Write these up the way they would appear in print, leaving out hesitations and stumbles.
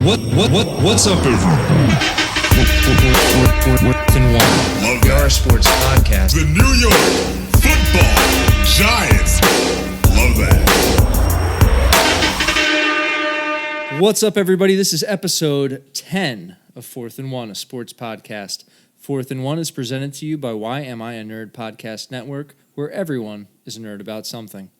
What's up, everyone? Love our sports podcast. The New York Football Giants. Love that. What's up, everybody? This is episode 10 of 4th and 1, a sports podcast. 4th and 1 is presented to you by Why Am I a Nerd podcast network, where everyone is a nerd about something.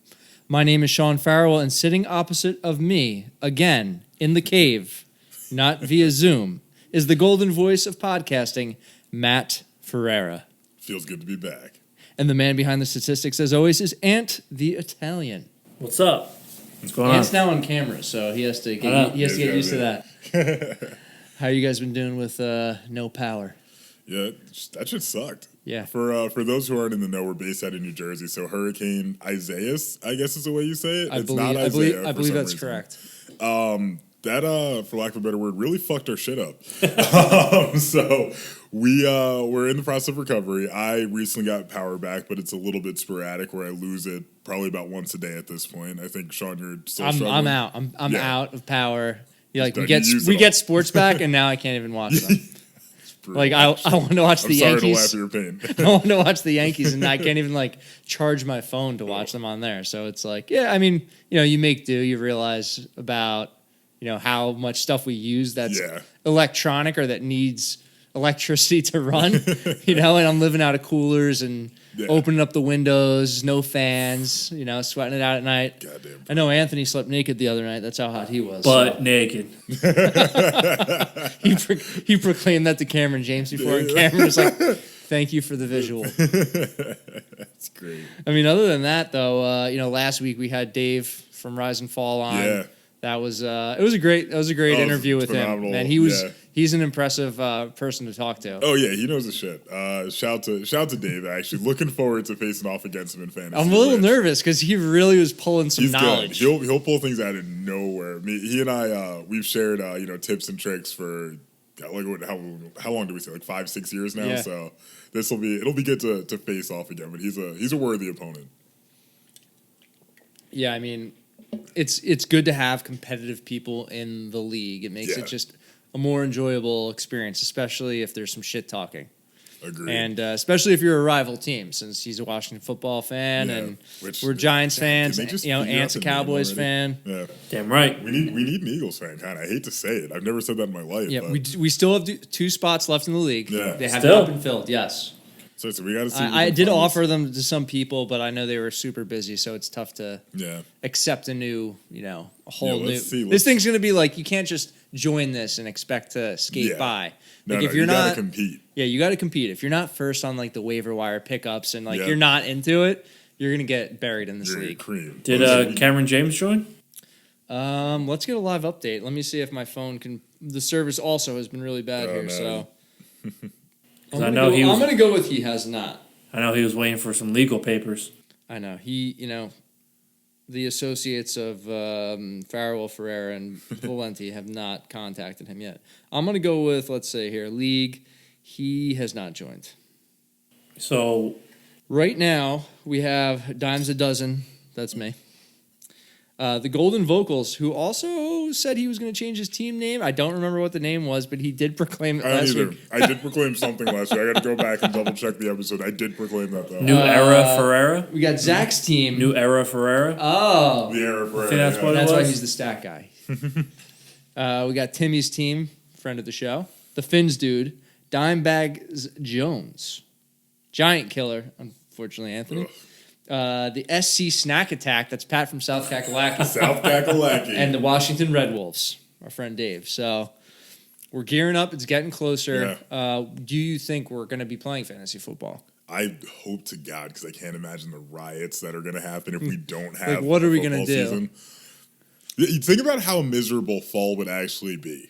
My name is Sean Farrell, and sitting opposite of me, again, in the cave, not via Zoom, is the golden voice of podcasting, Matt Ferreira. Feels good to be back. And the man behind the statistics, as always, is Ant the Italian. What's up? What's going on? Ant's now on camera, so he has to get used to that. How you guys been doing with no power? Yeah, that shit sucked. Yeah. For those who aren't in the know, we're based out of New Jersey, so Hurricane Isaias, I guess is the way you say it. I believe that's correct. That, for lack of a better word, really fucked our shit up. So we're in the process of recovery. I recently got power back, but it's a little bit sporadic where I lose it probably about once a day at this point. I think, Sean, you're still struggling. I'm out. I'm out of power. We get sports back, and now I can't even watch them. Like I want to watch the Yankees. I'm sorry to laugh at your pain. I want to watch the Yankees, and I can't even charge my phone to watch them on there. So it's you make do. You realize about how much stuff we use that's electronic or that needs electricity to run. And I'm living out of coolers and opening up the windows, no fans. Sweating it out at night. Goddamn. I know Anthony slept naked the other night. That's how hot he was. Naked. He proclaimed that to Cameron James before, and Cameron was like, "Thank you for the visual." That's great. I mean, other than that, though, last week we had Dave from Rise and Fall on. Yeah. That was it was a great interview with him. Man, he's an impressive person to talk to. Oh yeah, he knows his shit. Shout to Dave. Actually, looking forward to facing off against him in fantasy. I'm a little nervous because he really was pulling some knowledge. Good. He'll pull things out of nowhere. He and I we've shared tips and tricks for how long do we say, 5-6 years now? Yeah. So it'll be good to face off again. But he's a worthy opponent. Yeah, I mean, it's good to have competitive people in the league. It makes it just a more enjoyable experience, especially if there's some shit talking. Agreed. And especially if you're a rival team, since he's a Washington football fan and we're Giants fans. Ant's a Cowboys fan. Yeah, damn right. We need an Eagles fan. Kind of, I hate to say it. I've never said that in my life. Yeah, but we still have 2 spots left in the league. Yeah. They have not been filled. Yes. So we got to see. I did offer them to some people, but I know they were super busy, so it's tough to accept a new, a whole new. This thing's going to be like, you can't just join this and expect to skate by. If you're not, gotta compete. Yeah, you got to compete. If you're not first on the waiver wire pickups and you're not into it, you're going to get buried in this league. Cream. Did Cameron James join? Let's get a live update. Let me see if my phone can. The service also has been really bad here, so. I'm going to go with he has not. I know he was waiting for some legal papers. I know. The associates of Farrell, Ferreira, and Valenti have not contacted him yet. I'm going to go with, let's say here, league. He has not joined. So right now, we have Dimes a Dozen. That's me. The Golden Vocals, who also said he was going to change his team name. I don't remember what the name was, but he did proclaim it last week. I did proclaim something last week. I got to go back and double check the episode. I did proclaim that, though. New Era Ferreira? We got Zach's team. New Era Ferreira? Oh. The Era Ferreira. That's why he's the stat guy. We got Timmy's team, friend of the show. The Finns dude. Dimebags Jones. Giant killer, unfortunately, Anthony. Ugh. The SC Snack Attack, that's Pat from South Kakalaki. South Kakalaki. And the Washington Red Wolves, our friend Dave. So we're gearing up. It's getting closer. Yeah. Do you think we're going to be playing fantasy football? I hope to God, because I can't imagine the riots that are going to happen if we don't have what are we going to do? Season. You think about how miserable fall would actually be.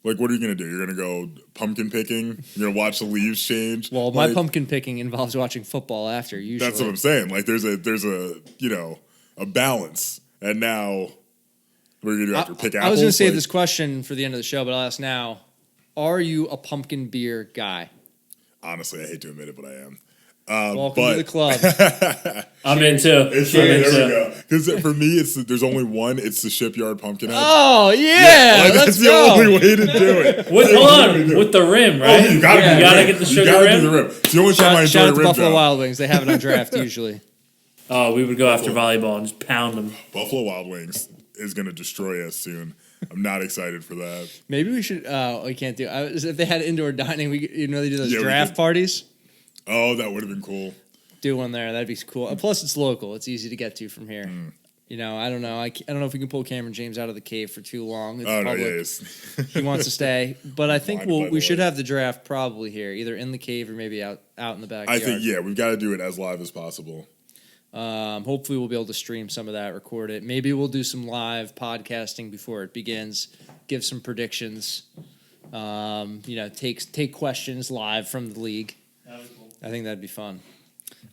What are you going to do? You're going to go pumpkin picking? You're going to watch the leaves change? Well, my pumpkin picking involves watching football after, usually. That's what I'm saying. There's a balance. And now, what are you going to do after? Pick apples? I was going to save this question for the end of the show, but I'll ask now. Are you a pumpkin beer guy? Honestly, I hate to admit it, but I am. Welcome but to the club. I'm in too. there we go. Because for me, there's only one. It's the Shipyard Pumpkinhead. Oh yeah, Like, let's that's the go. only way to do it. Hold on, with the rim, right? You gotta, You gotta get the You sugar gotta rim. do the rim. It's the only time I enjoy Shout a out to rim Buffalo job. Wild Wings. They have it on draft usually. Oh, we would go after volleyball and just pound them. Buffalo Wild Wings is gonna destroy us soon. I'm not excited for that. Maybe we should. We can't do. If they had indoor dining, they do those Yeah, we draft could. parties. Oh, that would have been cool. Do one there. That'd be cool. Plus, it's local. It's easy to get to from here. You know, I don't know. I don't know if we can pull Cameron James out of the cave for too long. It's Oh no, public. yeah, it's He wants to stay, but I think Fine, by the we should way. have the draft probably here, either in the cave or maybe out in the backyard. I think we've got to do it as live as possible. Hopefully, we'll be able to stream some of that, record it. Maybe we'll do some live podcasting before it begins. Give some predictions. Take questions live from the league. I think that'd be fun.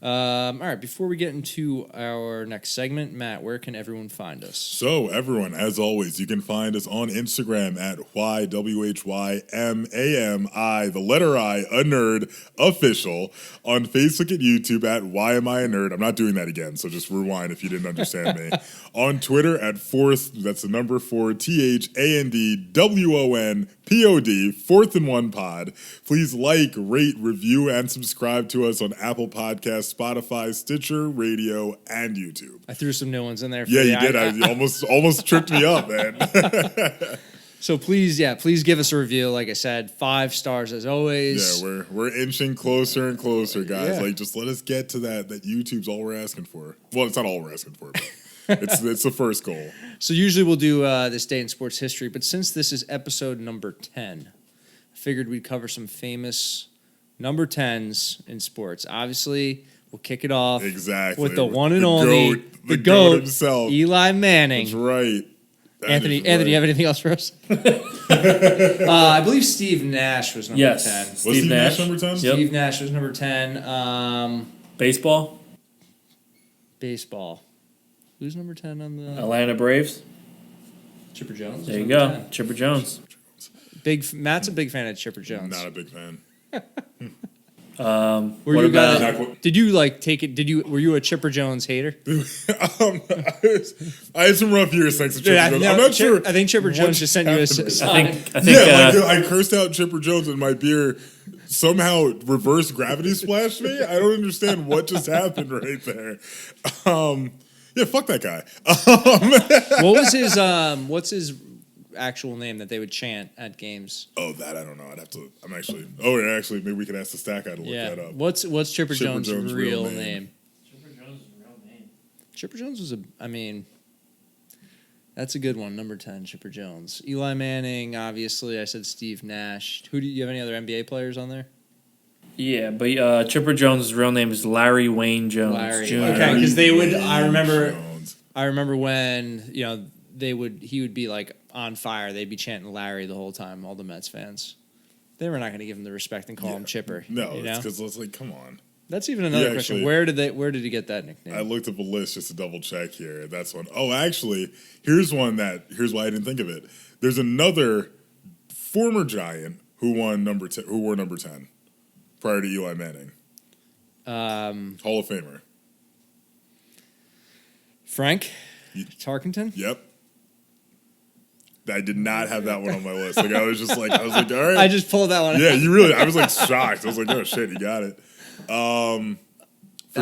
All right, before we get into our next segment, Matt, where can everyone find us? So, everyone, as always, you can find us on Instagram at YWHYMAMI, the letter I, a nerd, official. On Facebook and YouTube at Why Am I a Nerd? I'm not doing that again, so just rewind if you didn't understand me. On Twitter at that's the number 4, THANDWONPOD, 4th and 1 pod. Please like, rate, review, and subscribe to us on Apple Podcasts, Spotify, Stitcher, Radio, and YouTube. I threw some new ones in there. For Yeah, you. you did. You almost tripped me up, man. So please give us a review. Like I said, 5 stars as always. Yeah, we're inching closer and closer, guys. Yeah. Like, just let us get to that. That YouTube's all we're asking for. Well, it's not all we're asking for, but it's the first goal. So usually we'll do this day in sports history, but since this is episode number 10, I figured we'd cover some famous number 10s in sports. Obviously, we'll kick it off Exactly with the one and The only, GOAT, the the GOAT, himself. Eli Manning. That's right. That Anthony, is you have right. anything else for us? I believe Steve Nash was number 10. Was Steve Nash number 10? Yep. Steve Nash was number 10. Baseball, Baseball. Who's number 10 on the... Atlanta Braves. Chipper Jones. There you was number go, 10. Chipper Jones. Matt's a big fan of Chipper Jones. Not a big fan. Were What you about- guys, did you take it? Were you a Chipper Jones hater? I had some rough years thanks to Chipper Jones. I'm not sure. I think Chipper Jones just sent you a happened. sign. I think I cursed out Chipper Jones and my beer somehow reverse gravity splashed me. I don't understand what just happened right there. Yeah, fuck that guy. What was his? What's his actual name that they would chant at games? Oh, that I don't know. I'd have to. I'm actually. Oh, yeah, actually, maybe we could ask the stack guy to look Yeah. that up. What's Chipper Jones' Jones' real real name? name. Chipper Jones' real name. Chipper Jones was that's a good one. Number 10, Chipper Jones. Eli Manning, obviously. I said Steve Nash. Do you have any other NBA players on there? Yeah, but Chipper Jones' real name is Larry Wayne Jones Larry. Jr. Okay, because they would. I Wayne remember. Jones. I remember when he would be like on fire. They'd be chanting Larry the whole time. All the Mets fans. They were not going to give him the respect and call him Chipper. No, you it's know? because it's like, come on. That's even another Yeah, question. actually- Where did he get that nickname? I looked up a list just to double check here. That's one. Oh, actually, here's why I didn't think of it. There's another former Giant who wore number 10 prior to Eli Manning. Hall of Famer. Frank Tarkenton. Yep. I did not have that one on my list. Like I was like, all right. I just pulled that one. Yeah, out. I was like shocked. I was like, oh shit, he got it. For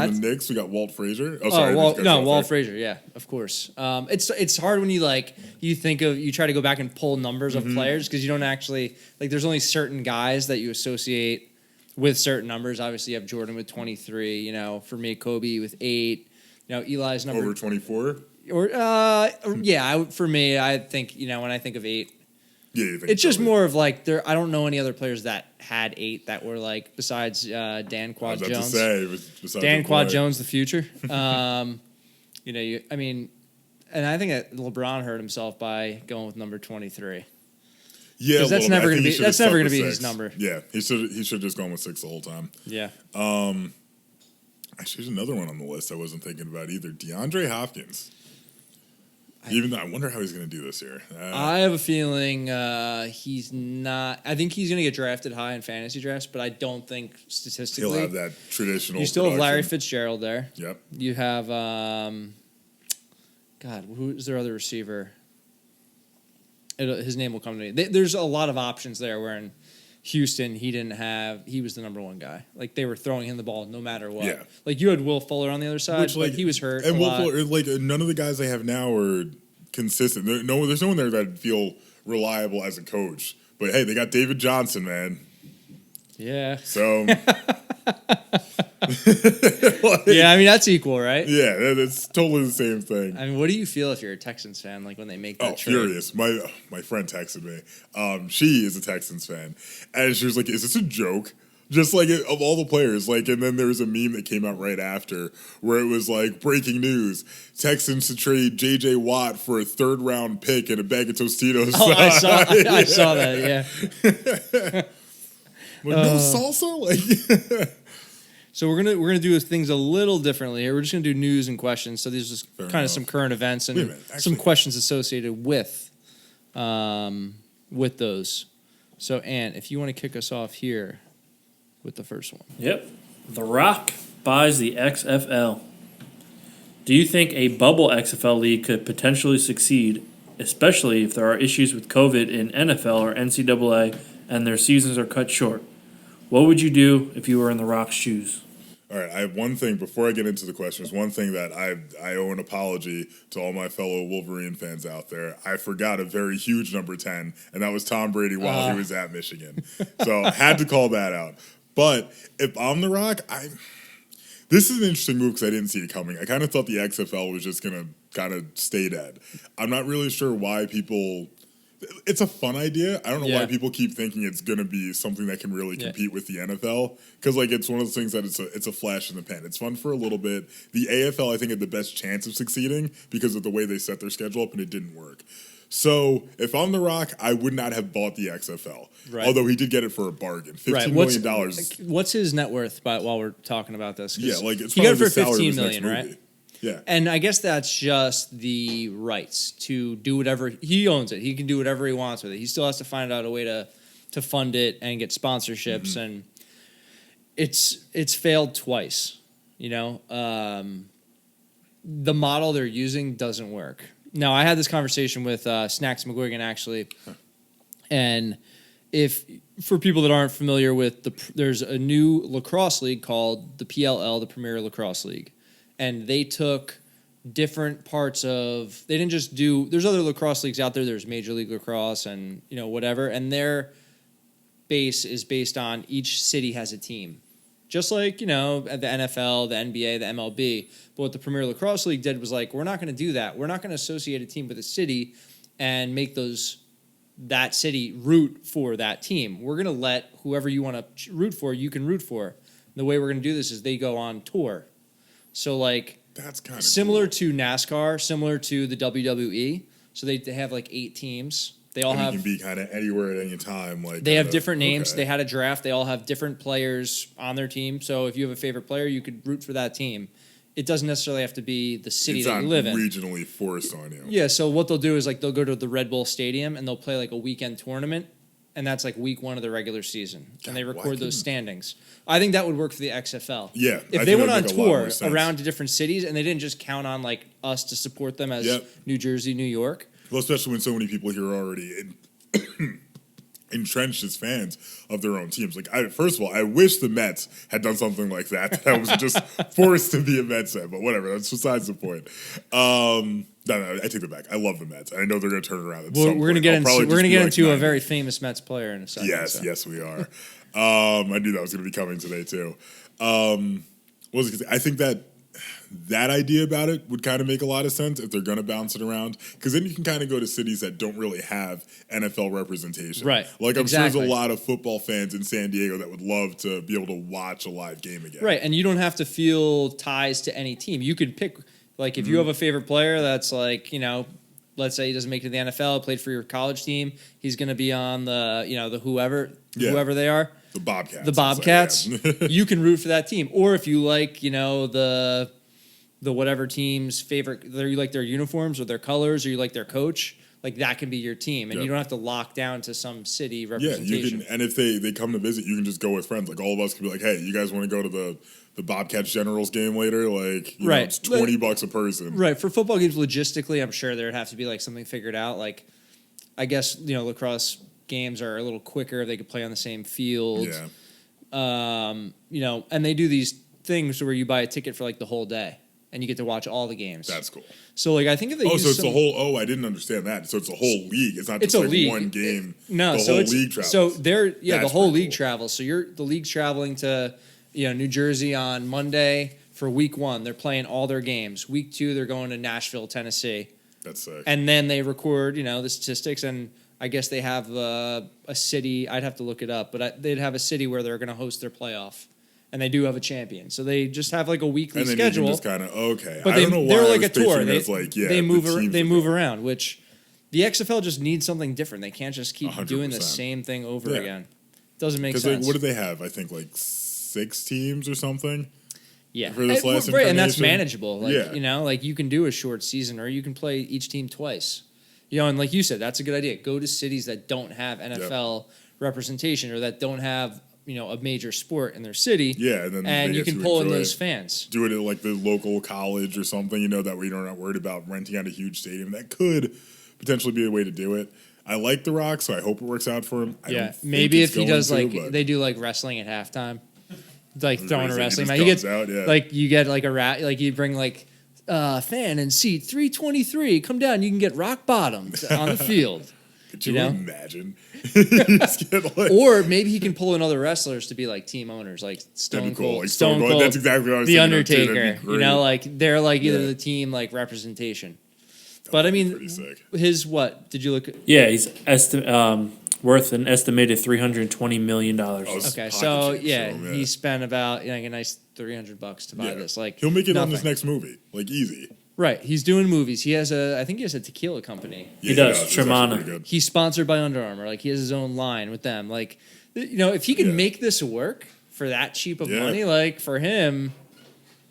the Knicks, we got Walt Frazier. Oh, sorry. Walt Frazier. Yeah, of course. It's hard when you try to go back and pull numbers of players because you don't actually there's only certain guys that you associate with certain numbers. Obviously, you have Jordan with 23. For me, Kobe with 8. Eli's number Over 24. For me, I think when I think of 8, Yeah, you think it's just Kobe. more of I don't know any other players that had 8 that were besides Dan I Quad was about Jones. to say, besides Dan the Quad play. Jones, the future. And I think that LeBron hurt himself by going with number 23. Yeah, 'Cause that's a little never bit. I gonna think be- he should've that's never stuck gonna with be his 6. number. Yeah, he should just gone with 6 the whole time. Yeah. Actually, there's another one on the list I wasn't thinking about either. DeAndre Hopkins. Even though I wonder how he's going to do this year. I have a feeling he's not. I think he's going to get drafted high in fantasy drafts, but I don't think statistically he'll have that traditional. You still have Larry production. Fitzgerald there. Yep. You have God, who's their other receiver? His name will come to me. There's a lot of options there. Where in Houston, he was the number one guy. Like they were throwing him the ball no matter what. Yeah. Like you had Will Fuller on the other side, but he was hurt. And Will Fuller, like none of the guys they have now are consistent. There's no one there that feel reliable as a coach. But hey, they got David Johnson, man. Yeah. So. Yeah, I mean that's equal, right? Yeah, that's totally the same thing. I mean, what do you feel if you're a Texans fan, like when they make that trade? Furious. My friend texted me. She is a Texans fan, and she was like, "Is this a joke?" Just like of all the players, like, and then there was a meme that came out right after where it was like breaking news: Texans to trade J.J. Watt for a 3rd-round pick and a bag of Tostitos. Oh, I saw that. Yeah. Like, no salsa, like. So we're gonna do things a little differently here. We're just gonna do news and questions. So these are just Fair kind of enough. some current events and some questions associated with those. So Ann, if you want to kick us off here with the first one. Yep. The Rock buys the XFL. Do you think a bubble XFL league could potentially succeed, especially if there are issues with COVID in NFL or NCAA and their seasons are cut short? What would you do if you were in The Rock's shoes? All right, I have one thing before I get into the questions. One thing that I owe an apology to all my fellow Wolverine fans out there. I forgot a very huge number 10, and that was Tom Brady while he was at Michigan. So I had to call that out. But if I'm The Rock, this is an interesting move because I didn't see it coming. I kind of thought the XFL was just going to kind of stay dead. I'm not really sure why people. It's a fun idea. I don't know why people keep thinking it's going to be something that can really compete with the NFL. Because like it's one of those things that it's a flash in the pan. It's fun for a little bit. The AFL, I think, had the best chance of succeeding because of the way they set their schedule up, and it didn't work. So if I'm The Rock, I would not have bought the XFL. Right. Although he did get it for a bargain. $15 million. What's his net worth while we're talking about this? Yeah, like it's he got it for $15 million, right? Yeah. And I guess that's just the rights to do whatever. He owns it. He can do whatever he wants with it. He still has to find out a way to fund it and get sponsorships. And it's failed twice. You know, the model they're using doesn't work. Now, I had this conversation with Snacks McGuigan, actually. And for people that aren't familiar with, there's a new lacrosse league called the PLL, the Premier Lacrosse League. And they took different parts of. They didn't just do. There's other lacrosse leagues out there. There's Major League Lacrosse and whatever. And their base is based on each city has a team, just like at the NFL, the NBA, the MLB. But what the Premier Lacrosse League did was like, we're not going to do that. We're not going to associate a team with a city and make that city root for that team. We're going to let whoever you want to root for, you can root for. The way we're going to do this is they go on tour. So, like, that's kind of similar cool. to NASCAR, similar to the WWE. So they have like 8 teams. They all have. You can be kind of anywhere at any time. Like they have different names. Okay. They had a draft. They all have different players on their team. So if you have a favorite player, you could root for that team. It doesn't necessarily have to be the city that you live in. It's not regionally forced on you. Yeah. So what they'll do is like they'll go to the Red Bull Stadium and they'll play like a weekend tournament. And that's like week 1 of the regular season. God, and they record those standings. I think that would work for the XFL. Yeah. If they went on tour around to different cities and they didn't just count on like us to support them as New Jersey, New York. Well, especially when so many people here are already entrenched as fans of their own teams. Like, first of all, I wish the Mets had done something like that. I was just forced to be a Mets fan, but whatever. That's besides the point. No, I take it back. I love the Mets. I know they're going to turn it around. We're going to get into a very famous Mets player in a second. Yes, we are. I knew that was going to be coming today too. I think that idea about it would kind of make a lot of sense if they're going to bounce it around, because then you can kind of go to cities that don't really have NFL representation. Right. Like I'm sure there's a lot of football fans in San Diego that would love to be able to watch a live game again. Right, and you don't have to feel ties to any team. You could pick, like, if you have a favorite player that's like, let's say he doesn't make it to the NFL, played for your college team, he's going to be on the whoever they are. The Bobcats. You can root for that team. Or if you like, the whatever team's favorite, you like their uniforms or their colors or you like their coach, like that can be your team, and you don't have to lock down to some city representation. Yeah, you can, and if they come to visit, you can just go with friends. Like all of us can be like, hey, you guys want to go to the Bobcats Generals game later? Like, you know, it's $20 a person. Right. For football games, logistically, I'm sure there'd have to be like something figured out. Like, I guess, lacrosse games are a little quicker. They could play on the same field. Yeah. And they do these things where you buy a ticket for like the whole day and you get to watch all the games. That's cool. So like I think if they use so it's the whole. I didn't understand that. So it's a whole league. It's not just like league. one game. No, the so whole it's league travels. So they're the whole league cool. travels. So the league's traveling to New Jersey on Monday for week 1. They're playing all their games. Week 2 they're going to Nashville, Tennessee. That's sick. And then they record the statistics, and I guess they have a city. I'd have to look it up, but they'd have a city where they're going to host their playoff. And they do have a champion, so they just have like a weekly and then schedule. You can just kind of okay. But I don't know why they're like I a was tour. picturing it as like, they move around, which the XFL just needs something different. They can't just keep 100%. doing the same thing over again. Doesn't make sense. Like, what do they have? I think like 6 teams or something. Yeah, for this last right, and that's incarnation. manageable. Like, like you can do a short season, or you can play each team twice. And like you said, that's a good idea. Go to cities that don't have NFL representation or that don't have a major sport in their city. Yeah, and then you can pull in those fans. Do it at like the local college or something, that way you're not worried about renting out a huge stadium. That could potentially be a way to do it. I like The Rock, so I hope it works out for him. Maybe if he does they do like wrestling at halftime, like throwing a wrestling match. Like you get like like you bring like fan in seat 323, come down, you can get rock bottom on the field. Could you imagine? Or maybe he can pull in other wrestlers to be like team owners, like Stone Cold. Like Stone Cold. That's exactly what I was The thinking. Undertaker. Like they're like either the team like representation. But I mean, his what? Did you look at? Yeah, he's worth an estimated $320 million. Okay, so he spent about a nice $300 to buy this. Like he'll make it on this next movie, like easy. Right, he's doing movies. He has I think he has a tequila company. He does, Tremana. He's sponsored by Under Armour. Like he has his own line with them. Like, if he can make this work for that cheap of money, like for him,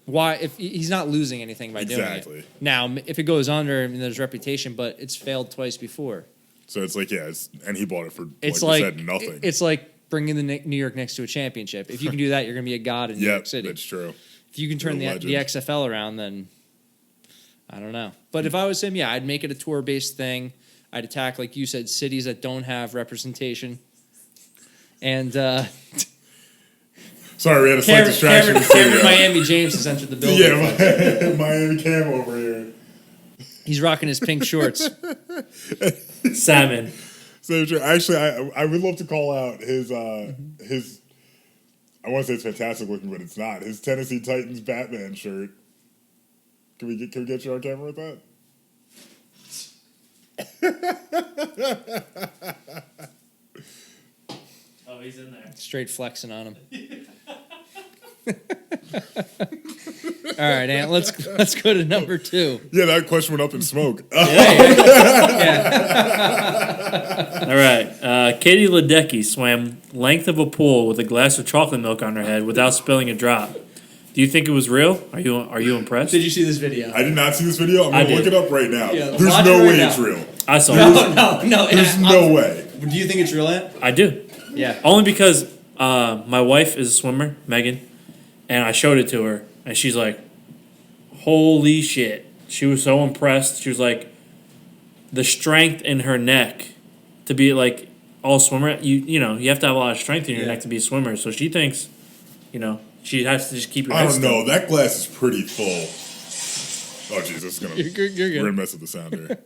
why? If he's not losing anything by doing it. Now, if it goes under, I mean, there's reputation, but it's failed twice before. So it's like and he bought it for nothing. It's like bringing the New York Knicks to a championship. If you can do that, you're going to be a god in New York City. That's true. If you can turn the XFL around, then I don't know. But if I was him, I'd make it a tour-based thing. I'd attack, like you said, cities that don't have representation. And sorry, we had a slight distraction. Cameron Miami James has entered the building. Yeah, Miami Cam over here. He's rocking his pink shorts. Salmon. So actually, I would love to call out his. I want to say it's fantastic looking, but it's not. His Tennessee Titans Batman shirt. Can we get you on camera with that? Oh, he's in there. Straight flexing on him. All right, Ant. Let's go to number 2. Yeah, that question went up in smoke. All right. Katie Ledecky swam length of a pool with a glass of chocolate milk on her head without spilling a drop. Do you think it was real? Are you impressed? Did you see this video? I did not see this video. I'm going to look it up right now. Yeah, there's no way it's real. I saw it. No. There's no way. Do you think it's real, Ant? I do. Yeah. Only because my wife is a swimmer, Megan, and I showed it to her, and she's like, holy shit. She was so impressed. She was like, the strength in her neck to be like all swimmer, you have to have a lot of strength in your neck to be a swimmer. So she thinks, she has to just keep your head still. I don't know. That glass is pretty full. Oh, jeez. This is going to... You're good. We're going to mess with the sound here.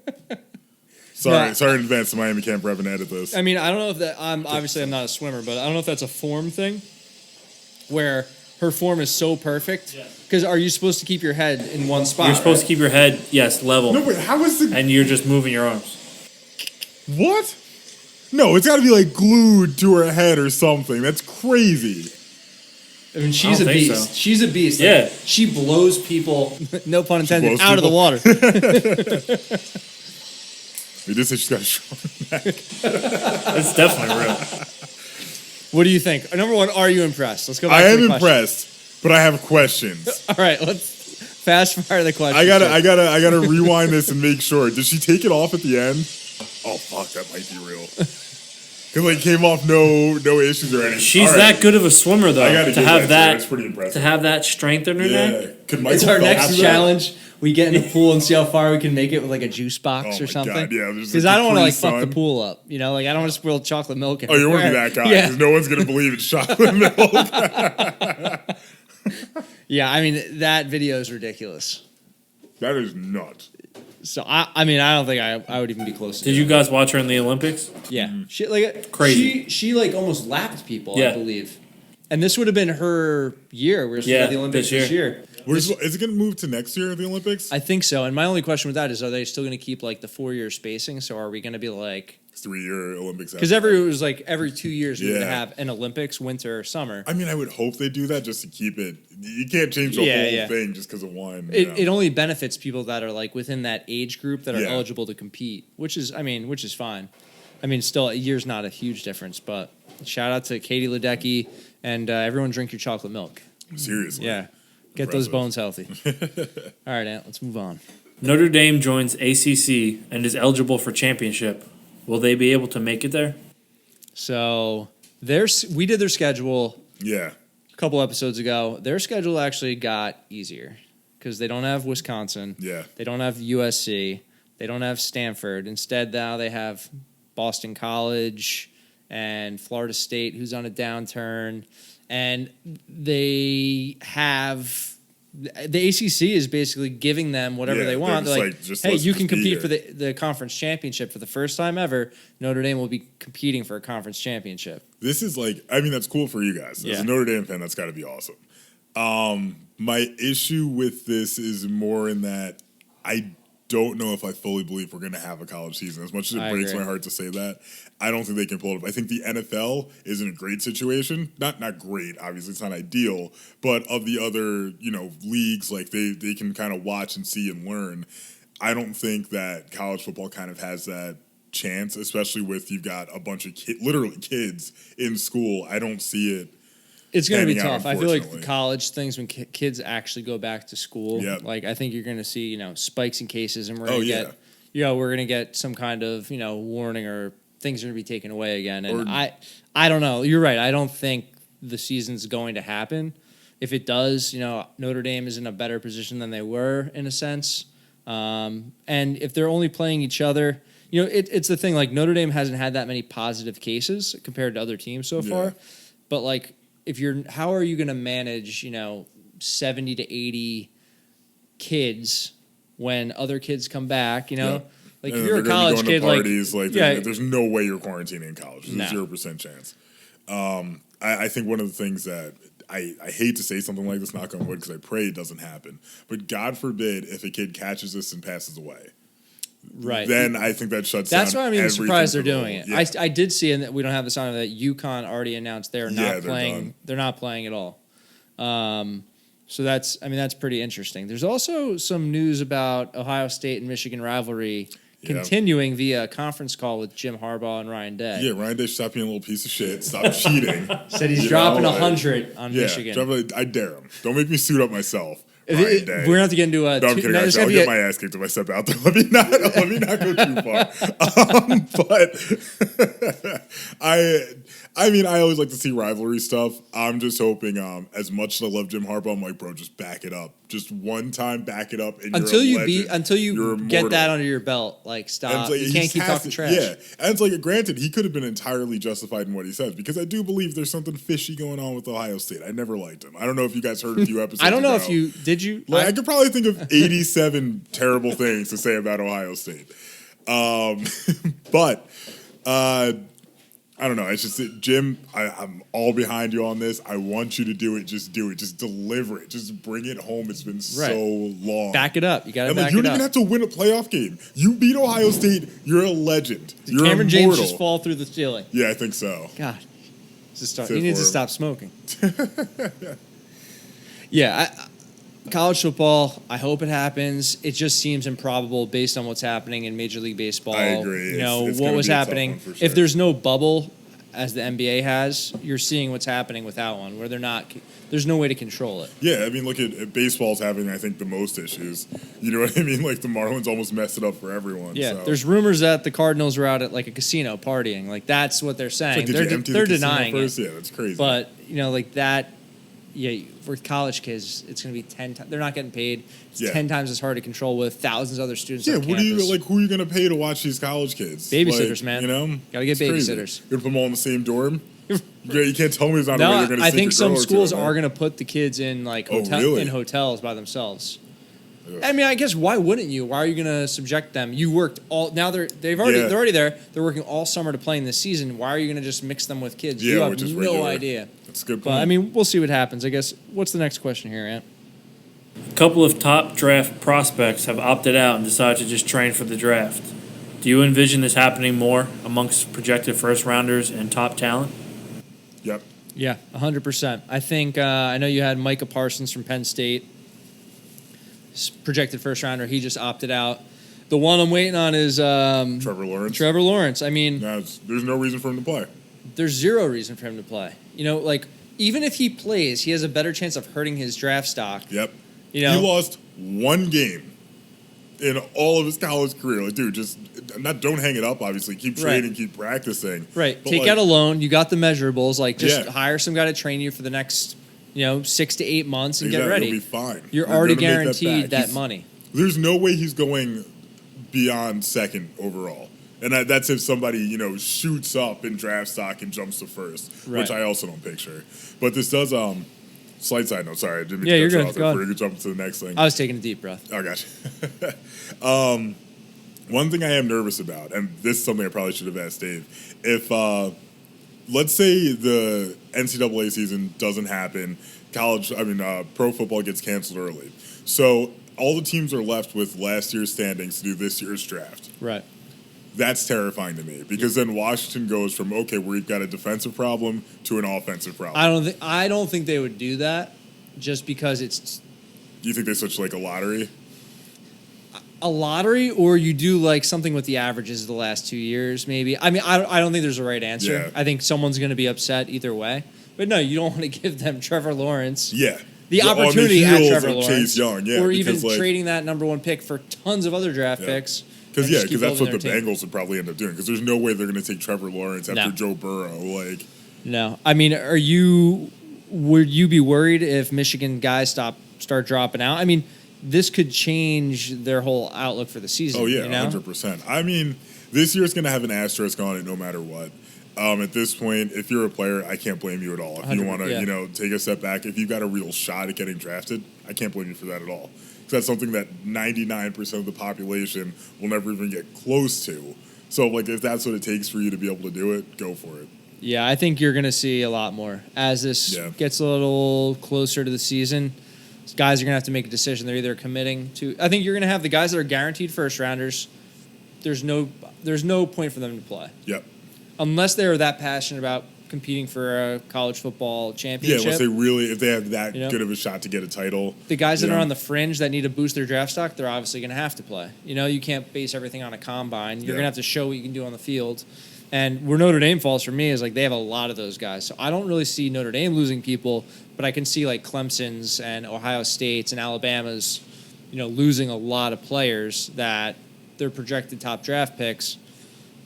Sorry in advance to Miami Camp for having to edit this. I mean, I don't know if that... I'm not a swimmer, but I don't know if that's a form thing where her form is so perfect. Because are you supposed to keep your head in one spot? You're supposed to keep your head, level. No, wait, how is the... And you're just moving your arms. What? No, it's got to be like glued to her head or something. That's crazy. I mean, she's a beast. So. She's a beast. Yeah. Like, she blows people, no pun intended, out of the water. We just said she's got a short neck. It's definitely real. What do you think? Number 1, are you impressed? Let's go back to the question. I am impressed, but I have questions. All right, let's fast fire the question. I gotta rewind this and make sure. Did she take it off at the end? Oh fuck, that might be real. Because like came off no issues or anything. She's that good of a swimmer though. I gotta To give have that to her. that, It's pretty impressive. to have that strength in her neck. Could It's Michael our Phelps next do that? challenge. We get in the pool and see how far we can make it with like a juice box Oh or my something. God, yeah, there's Because like I don't want to like Capri fuck the Sun. pool up. You know, like I don't want to spoil chocolate milk. Oh, you want to be that guy? Yeah. Because no one's gonna believe it's chocolate milk. Yeah, I mean that video is ridiculous. That is nuts. So I mean I don't think I would even be close to Did it. you guys watch her in the Olympics? Yeah, she like Crazy. She like almost lapped people, I Yeah. believe. And this would have been her year. We're supposed to have the Olympics this year. Is it going to move to next year, the Olympics? I think so. And my only question with that is, are they still going to keep like the 4-year spacing? So are we going to be like 3-year Olympics. because every 2 years we would Yeah. have an Olympics, winter or summer. I mean, I would hope they do that just to keep it. You can't change the whole thing just because of one. It only benefits people that are like within that age group that are Yeah. eligible to compete, which is fine. I mean, still a year's not a huge difference, but shout out to Katie Ledecky and everyone drink your chocolate milk. Seriously. Yeah. Get those Impressive. bones healthy. All right, Ant, let's move on. Notre Dame joins ACC and is eligible for championship. Will they be able to make it there? So we did their schedule Yeah. a couple episodes ago. Their schedule actually got easier because they don't have Wisconsin. Yeah. They don't have USC. They don't have Stanford. Instead, now they have Boston College and Florida State, who's on a downturn. And they have the ACC is basically giving them whatever Yeah, they want. they're They're just hey, let's you just can be compete here." for the conference championship for the first time ever. Notre Dame will be competing for a conference championship. This is like, I mean, that's cool for you guys. As Yeah. a Notre Dame fan, that's got to be awesome. My issue with this is more in that I don't know if I fully believe we're going to have a college season. As much as it I breaks agree. my heart to say that, I don't think they can pull it up. I think the NFL is in a great situation. Not great, obviously, it's not ideal, but of the other, leagues, like they can kind of watch and see and learn. I don't think that college football kind of has that chance, especially with you've got a bunch of literally kids in school. I don't see it. It's going to be panning out, tough. I feel like the unfortunately. college things when kids actually go back to school. Yep. Like I think you're going to see spikes in cases, and we're Oh, going to yeah. get we're going to get some kind of warning or things are going to be taken away again. And Or- I don't know. You're right. I don't think the season's going to happen. If it does, Notre Dame is in a better position than they were in a sense. And if they're only playing each other, it's the thing. Like Notre Dame hasn't had that many positive cases compared to other teams so far. But like, how are you going to manage 70 to 80 kids when other kids come back? Like And if you're a they're gonna be college going to kid, parties, yeah, there's no way you're quarantining in college. There's No. a 0% chance. I think one of the things that I hate to say something like this, knock on wood, because I pray it doesn't happen. But God forbid if a kid catches this and passes away. right. Then I think that shuts That's down why I'm even everything surprised they're for the doing whole- it. Yeah. I did see, and we don't have this on that UConn already announced they're not Yeah, they're playing. done. They're not playing at all. So that's pretty interesting. There's also some news about Ohio State and Michigan rivalry continuing via a conference call with Jim Harbaugh and Ryan Day. Yeah, Ryan Day, stop being a little piece of shit. Stop cheating. Said he's You dropping know, 100 on Yeah, Michigan. I dare him. Don't make me suit up myself. We're Ryan Day. going to have to get into a. No, I'm kidding. Guys. I'll get my ass kicked if I step out there. Let me not go too far. But I always like to see rivalry stuff. I'm just hoping, as much as I love Jim Harbaugh, I'm like, bro, just back it up. Just one time, back it up, and until you're a you legend. until you You're get immortal. that under your belt, like And stop. it's like, You he can't just keep has talking to- trash. Yeah, and it's like, granted, he could have been entirely justified in what he says because I do believe there's something fishy going on with Ohio State. I never liked him. I don't know if you guys heard a few episodes. I don't know ago. if you did. You Like, I could probably think of 87 terrible things to say about Ohio State. But I don't know. It's just that, Jim, I'm all behind you on this. I want you to do it. Just do it. Just deliver it. Just bring it home. It's been so long. back it up. You got to And back you it don't even up. have to win a playoff game. You beat Ohio State. You're a legend. You're Cameron immortal. James just fall through the ceiling. Yeah, I think so. God, Sit he needs to for him. stop smoking. Yeah, college football. I hope it happens. It just seems improbable based on what's happening in Major League Baseball. I agree. You know It's what gonna was be a tough happening. one for sure. If there's no bubble, as the NBA has, you're seeing what's happening without one, where there's no way to control it. Yeah, I mean, look at baseball's having, I think, the most issues. You know what I mean? Like, the Marlins almost messed it up for everyone. Yeah, so. there's rumors that the Cardinals were out at like a casino partying. Like, that's what they're saying. Like, did you empty they're the casino denying first? it. Yeah, that's crazy. But, like that, for college kids, it's going to be 10 times. They're not getting paid. It's 10 times as hard to control with thousands of other students on what campus. who are you going to pay to watch these college kids? Babysitters, like, man. You know? Got to get It's crazy. babysitters. You're going to put them all in the same dorm? You can't tell me there's not a way No, you're going to I think some schools are going going to put the kids in like really? in hotels by themselves. I mean, I guess why wouldn't you? Why are you going to subject them? You worked all now they're already there. They're working all summer to play in this season. Why are you going to just mix them with kids? Yeah, you have which is no regular. idea. That's a good point. But I mean, we'll see what happens. I guess. What's the next question here, Ant? A couple of top draft prospects have opted out and decided to just train for the draft. Do you envision this happening more amongst projected first rounders and top talent? Yep. Yeah, 100%. I think I know you had Micah Parsons from Penn State, projected first rounder. He just opted out. The one I'm waiting on is Trevor Lawrence. Trevor Lawrence. I mean, There's no reason for him to play. there's zero reason for him to play. Like even if he plays, he has a better chance of hurting his draft stock. Yep. You know? He lost one game in all of his college career. Like, dude, don't hang it up, obviously. Keep training, keep practicing. Right. But Take out a loan. You got the measurables. Like, just Yeah. hire some guy to train you for the next, 6 to 8 months and get Exactly, ready. You'll be fine. You're You're already gonna make guaranteed back. that money. There's no way he's going beyond second overall. And that's if somebody, shoots up in draft stock and jumps to first, Right. which I also don't picture. But this does, slight side note, sorry. I didn't mean Yeah, to you're cut you good. off Go there on. before you jump to the next thing. I was taking a deep breath. Oh, gotcha. One thing I am nervous about, and this is something I probably should have asked Dave, if, let's say the NCAA season doesn't happen, pro football gets canceled early. So all the teams are left with last year's standings to do this year's draft. Right. That's terrifying to me because then Washington goes from, okay, we've got a defensive problem to an offensive problem. I don't think they would do that just because it's Do you think they switch like a lottery? a lottery, or you do like something with the averages of the last 2 years, maybe. I mean, I don't think there's a right answer. Yeah. I think someone's going to be upset either way. But no, you don't want to give them Trevor Lawrence. Yeah. The On the opportunity at heels Trevor of Lawrence. Chase Young, yeah, or even because, like- trading that number one pick for tons of other draft picks. Because and just keep that's what the building their team. Bengals would probably end up doing. Because there's no way they're going to take Trevor Lawrence after No. Joe Burrow. Like, No. I mean, would you be worried if Michigan guys start dropping out? I mean, this could change their whole outlook for the season. oh yeah, you know? 100%. I mean, this year's going to have an asterisk on it no matter what. At this point, if you're a player, I can't blame you at all. If you 100%, want to, yeah. take a step back, if you've got a real shot at getting drafted, I can't blame you for that at all. Because that's something that 99% of the population will never even get close to. So, like, if that's what it takes for you to be able to do it, go for it. Yeah, I think you're going to see a lot more as this gets a little closer to the season. Guys are going to have to make a decision. They're either committing to. I think you're going to have the guys that are guaranteed first rounders. There's no point for them to play Yep. unless they're that passionate about competing for a college football Yeah, championship. unless if they have that good of a shot to get a title. The guys that you are know? on the fringe that need to boost their draft stock, they're obviously going to have to play. You can't base everything on a combine. You're going to have to show what you can do on the field. And where Notre Dame falls for me is like they have a lot of those guys. So I don't really see Notre Dame losing people, but I can see like Clemson's and Ohio State's and Alabama's, losing a lot of players that they're projected top draft picks.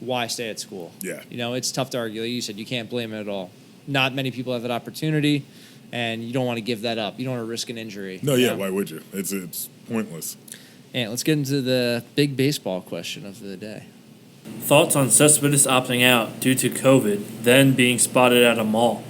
Why stay at school? Yeah. It's tough to argue. Like you said, you can't blame it at all. Not many people have that opportunity, and you don't want to give that up. You don't want to risk an injury. No, you yeah, know? why would you? It's pointless. And let's get into the big baseball question of the day. Thoughts on Cespedes opting out due to COVID, then being spotted at a mall.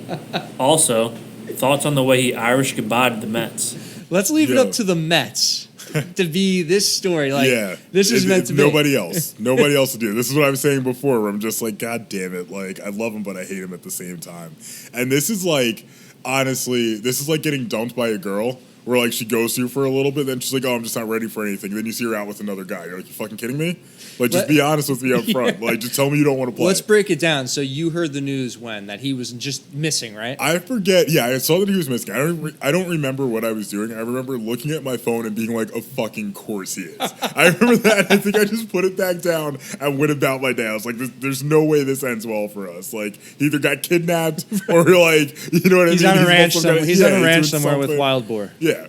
Also, thoughts on the way he Irish goodbye to the Mets. Let's leave it up to the Mets to be this story. Like, this is meant to be. Nobody else. Nobody else to do. This is what I was saying before, where I'm just like, God damn it. Like, I love him, but I hate him at the same time. And this is like, honestly, this is like getting dumped by a girl where like she goes through for a little bit, then she's like, "Oh, I'm just not ready for anything." Then you see her out with another guy. You're like, "You fucking kidding me?" Like, just be honest with me up front. Like, just tell me you don't want to play. Let's break it down. So you heard the news that he was just missing, right? I forget. Yeah, I saw that he was missing. I don't remember what I was doing. I remember looking at my phone and being like, "Of fucking course he is." I remember that. I think I just put it back down and went about my day. I was like, "There's no way this ends well for us." Like, he either got kidnapped or like, you know what I mean? He's on a ranch somewhere. He's on a ranch somewhere with wild boar. Yeah.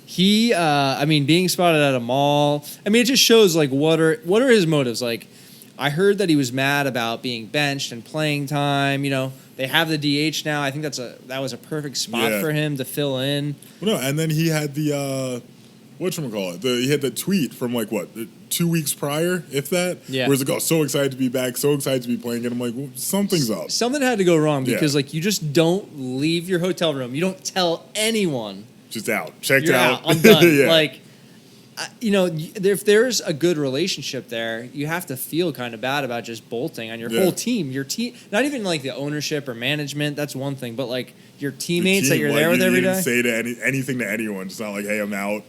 He, being spotted at a mall. I mean, it just shows like what are his motives? Like, I heard that he was mad about being benched and playing time. You know, they have the DH now. I think that was a perfect spot for him to fill in. Well, no, and then he had the whatchamacallit? He had the tweet from like 2 weeks prior, if that. Yeah. Where it's like, "Oh, so excited to be back, so excited to be playing." And I'm like, well, something's up. Something had to go wrong because like you just don't leave your hotel room. You don't tell anyone. Just out. Checked You're out. I'm done. Yeah. Like, if there's a good relationship there, you have to feel kind of bad about just bolting on your whole team. Your team, not even like the ownership or management. That's one thing, but like your teammates that you're there with every day. Say to anything to anyone. It's not like, "Hey, I'm out."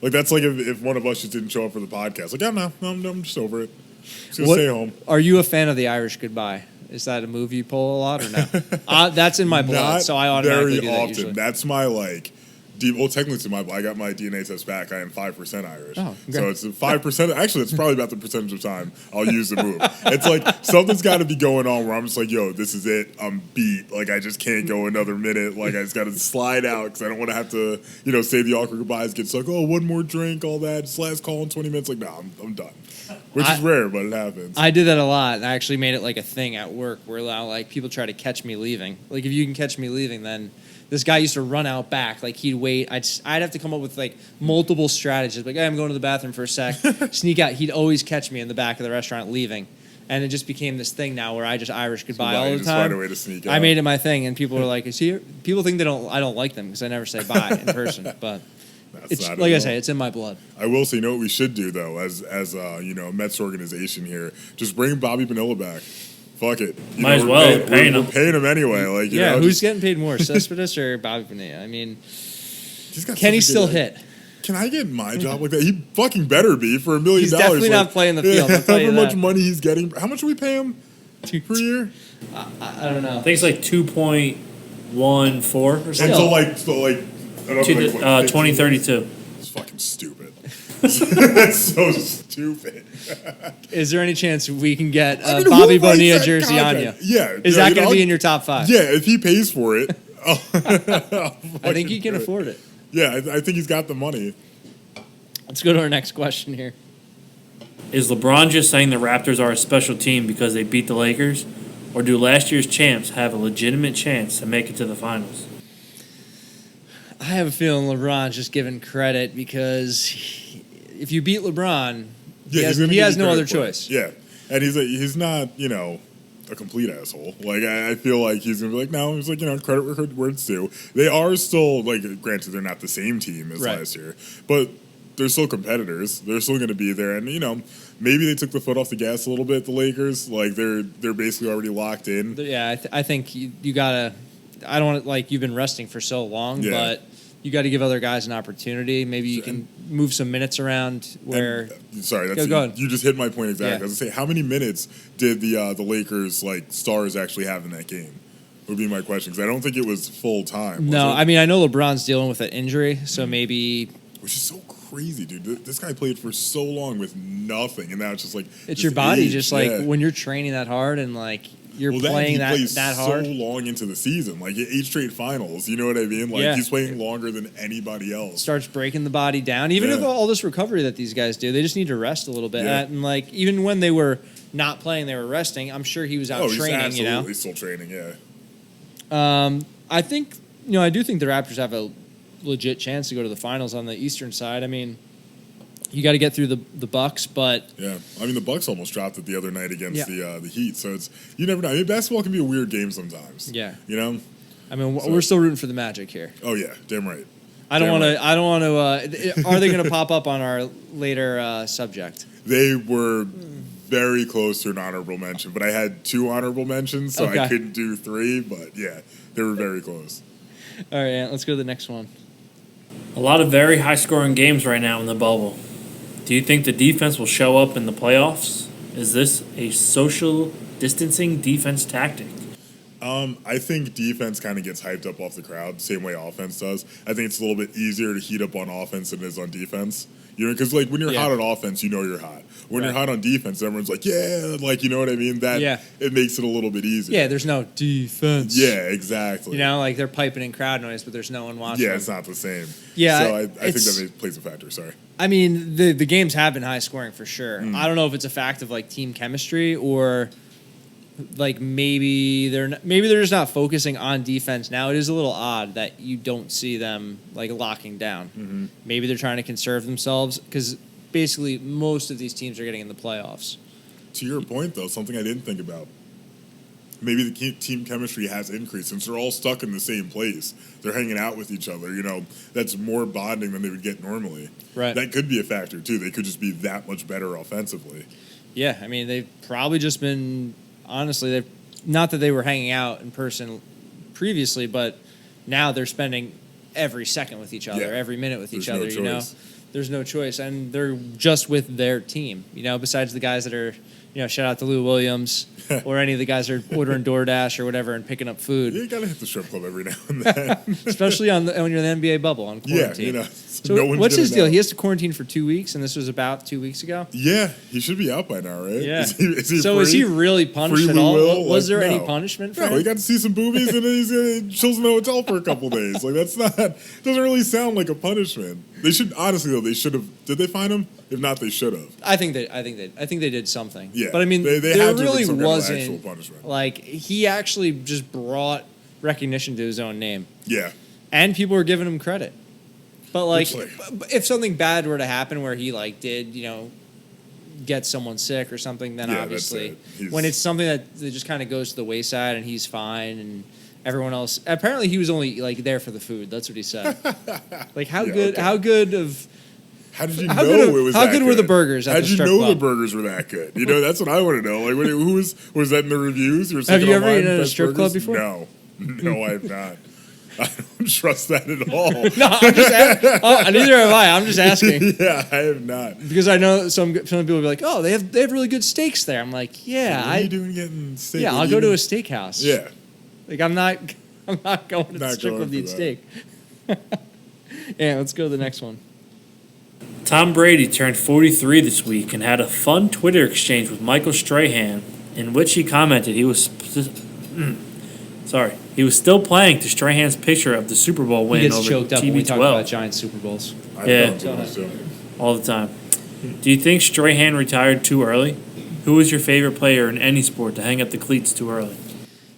Like, that's like if one of us just didn't show up for the podcast. Like, "Yeah, no, I'm just over it. Just gonna stay home." Are you a fan of the Irish Goodbye? Is that a move you pull a lot or no? That's in my blood, Not so I automatically very do that often. usually. That's my like. Well, technically, I got my DNA test back. I am 5% Irish. Oh, okay. So it's 5%. Actually, it's probably about the percentage of time I'll use the move. It's like something's got to be going on where I'm just like, "Yo, this is it. I'm beat. Like, I just can't go another minute. Like, I just got to slide out because I don't want to have to, say the awkward goodbyes. Get stuck. Oh, one more drink, all that. Just last call in 20 minutes. Like, no, I'm done. Which is rare, but it happens. I did that a lot. I actually made it like a thing at work where like people try to catch me leaving. Like, if you can catch me leaving, then this guy used to run out back. Like, he'd wait. I'd have to come up with like multiple strategies. Like, "Hey, I'm going to the bathroom for a sec." Sneak out. He'd always catch me in the back of the restaurant leaving. And it just became this thing now where I just Irish goodbye all the just time. find a way to sneak out. I made it my thing, and people were like, "Is he?" People think I don't like them because I never say bye in person. But it's like I say, it's in my blood. I will say, you know what we should do though, as a Mets organization here, just bring Bobby Bonilla back. Fuck it. Might as well. We're paying him anyway. Like, who's getting paid more, Cespedes or Bobby Bonilla? I mean, can he still hit? Can I get my job like that? He fucking better be for $1 million. He's definitely not playing the field. I'll tell you however much money he's getting. How much do we pay him per year? I don't know. I think it's like 2.14 or something. Until like 2032. It's fucking stupid. That's so stupid. Is there any chance we can get Bobby Bonilla jersey contract? on you? Yeah. Is that going to be in your top 5? Yeah, if he pays for it. I think he can afford it. Yeah, I think he's got the money. Let's go to our next question here. Is LeBron just saying the Raptors are a special team because they beat the Lakers? Or do last year's champs have a legitimate chance to make it to the finals? I have a feeling LeBron's just giving credit because if you beat LeBron, he has no other choice. Yeah, and he's not a complete asshole. Like, I feel like he's gonna be like, no, he's like, credit where it's due. They are still, like, granted, they're not the same team as last year, but they're still competitors. They're still going to be there, and maybe they took the foot off the gas a little bit. The Lakers, like, they're basically already locked in. Yeah, I think you gotta. I don't want to, like, you've been resting for so long, but you got to give other guys an opportunity. Maybe you can move some minutes around where. Sorry, go ahead. You just hit my point exactly. Yeah. I was gonna say, how many minutes did the Lakers, like, stars actually have in that game? Would be my question, because I don't think it was full time. No, I mean, I know LeBron's dealing with an injury, so maybe. Which is so crazy, dude. This guy played for so long with nothing, and now it's just like it's your body, age. just like when you're training that hard and like you're playing that hard. So long into the season, like 8 straight finals. You know what I mean? Like he's playing longer than anybody else. Starts breaking the body down. Even with all this recovery that these guys do, they just need to rest a little bit. Yeah. And like even when they were not playing, they were resting. I'm sure he was out training. He's absolutely still training. Yeah. I think I do think the Raptors have a legit chance to go to the finals on the Eastern side. I mean, you got to get through the Bucks, but yeah, I mean the Bucks almost dropped it the other night against the Heat. So it's you never know. I mean, basketball can be a weird game sometimes. Yeah, I mean, we're still rooting for the Magic here. Oh yeah, damn right. I don't want to. Are they going to pop up on our later subject? They were very close to an honorable mention, but I had 2 honorable mentions, so I couldn't do 3. But yeah, they were very close. All right, let's go to the next one. A lot of very high-scoring games right now in the bubble. Do you think the defense will show up in the playoffs? Is this a social distancing defense tactic? I think defense kind of gets hyped up off the crowd, same way offense does. I think it's a little bit easier to heat up on offense than it is on defense. You know, because like when you're hot on offense, you know you're hot. When you're hot on defense, everyone's like, yeah, like you know what I mean. It makes it a little bit easier. Yeah, there's no defense. Yeah, exactly. You know, like they're piping in crowd noise, but there's no one watching. Yeah, it's not the same. Yeah, so I think that plays a factor. Sorry. I mean, the games have been high scoring for sure. I don't know if it's a fact of like team chemistry or like maybe they're just not focusing on defense now. It is a little odd that you don't see them like locking down. Mm-hmm. Maybe they're trying to conserve themselves because basically most of these teams are getting in the playoffs. To your point, though, something I didn't think about. Maybe the team chemistry has increased since they're all stuck in the same place. They're hanging out with each other. You know, that's more bonding than they would get normally. Right. That could be a factor, too. They could just be that much better offensively. Yeah, I mean, they've probably just been, honestly, they've not that they were hanging out in person previously, but now they're spending every second with each other, every minute with each other, you know? There's no choice. And they're just with their team, you know, besides the guys that are, you know, shout out to Lou Williams or any of the guys that are ordering DoorDash or whatever and picking up food. You got to hit the strip club every now and then. Especially when you're in the NBA bubble on quarantine. Yeah, you know. So no what's his deal? He has to quarantine for 2 weeks, and this was about 2 weeks ago? Yeah, he should be out by now, right? Yeah. Is he so free? Is he really punished at all? Was there any punishment for him? No, he got to see some boobies and then he chills in the hotel for a couple days. Like, that's not, doesn't really sound like a punishment. They should, honestly, though, they should have, did they fine him? If not, they should have. I think they did something. Yeah. But I mean, they there had to really some wasn't, kind of actual punishment. Like, he actually just brought recognition to his own name. Yeah. And people were giving him credit. But, like, Which, if something bad were to happen where he, like, did, you know, get someone sick or something, then obviously, when it's something that just kind of goes to the wayside and he's fine and everyone else, apparently he was only, like, there for the food. That's what he said. Like, how good of... How did you know it was How that good were the burgers at How the did you strip know club? the burgers were that good? You know, that's what I want to know. Like, who was that in the reviews? Have you ever eaten at a strip club before? No, I have not. I don't trust that at all. No, I'm just neither have I. I'm just asking. Yeah, I have not. Because I know some people will be like, oh, they have really good steaks there. I'm like, yeah. What are you doing getting steak? Yeah, I'll go to a steakhouse. Yeah. Like, I'm not going to the strip club to eat steak. Yeah, let's go to the next one. Tom Brady turned 43 this week and had a fun Twitter exchange with Michael Strahan in which he commented he was still playing to Strahan's picture of the Super Bowl win he gets over choked up when we talk about TB12 Giants Super Bowls. all the time. Do you think Strahan retired too early? Who is your favorite player in any sport to hang up the cleats too early?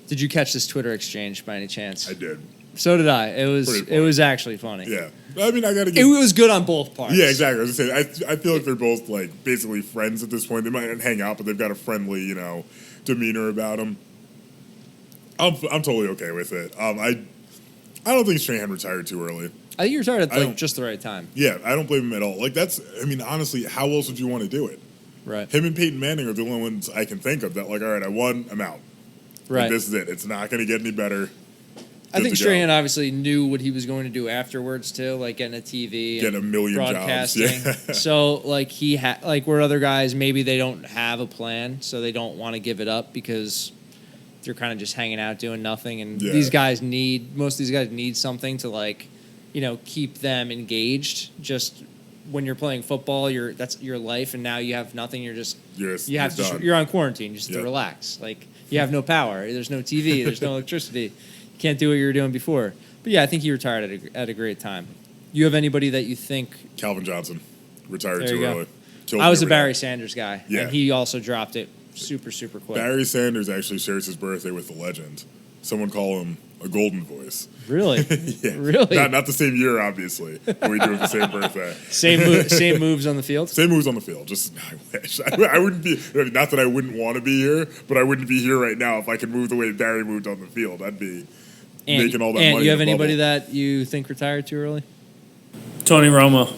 Did you catch this Twitter exchange by any chance? I did. So did I. It was actually funny. Yeah. I mean, I got to It was good on both parts. Yeah, exactly. I was going to say, I feel like they're both, like, basically friends at this point. They might not hang out, but they've got a friendly, you know, demeanor about them. I'm totally okay with it. I don't think Strahan retired too early. I think he retired at just the right time. Yeah, I don't blame him at all. Like, I mean, honestly, how else would you want to do it? Right. Him and Peyton Manning are the only ones I can think of that, like, all right, I won, I'm out. Right. Like, this is it. It's not going to get any better. I think Strahan obviously knew what he was going to do afterwards too, like getting a TV, getting a million broadcasting. jobs. Yeah. So like like where other guys maybe they don't have a plan, so they don't want to give it up because they're kind of just hanging out doing nothing. And most of these guys need something to like, you know, keep them engaged. Just when you're playing football, that's your life, and now you have nothing. You're on quarantine just to relax. Like you have no power. There's no TV. There's no electricity. Can't do what you were doing before. But yeah, I think he retired at a great time. You have anybody that you think... Calvin Johnson retired too early. I was a Barry Sanders guy, yeah. And he also dropped it super, super quick. Barry Sanders actually shares his birthday with the legend. Someone call him a golden voice. Really? Yeah. Really? Not the same year, obviously, but we do it the same birthday. Same moves on the field? Same moves on the field. Just, I wish. I wouldn't be... Not that I wouldn't want to be here, but I wouldn't be here right now if I could move the way Barry moved on the field. I'd be... making all that money. And you have anybody that you think retired too early? Tony Romo.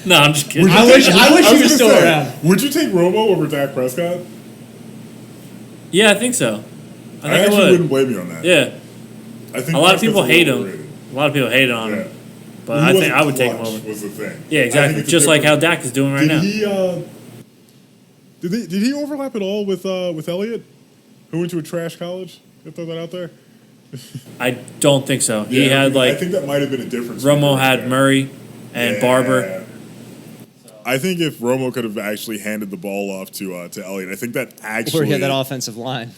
No, I'm just kidding. I wish he was still around. Would you take Romo over Dak Prescott? Yeah, I think so. I actually wouldn't blame you on that. Yeah. I think a lot of people hate him. overrated. A lot of people hate on him. but I think I would take him over. Was the thing. Yeah, exactly. Just like how Dak is doing right now. Did he overlap at all with Elliott, who went to a trash college? Can I throw that out there? I don't think so. Yeah, He had I think that might have been a difference. Romo had Murray and Barber. I think if Romo could have actually handed the ball off to Elliott, I think that actually Or he had that offensive line.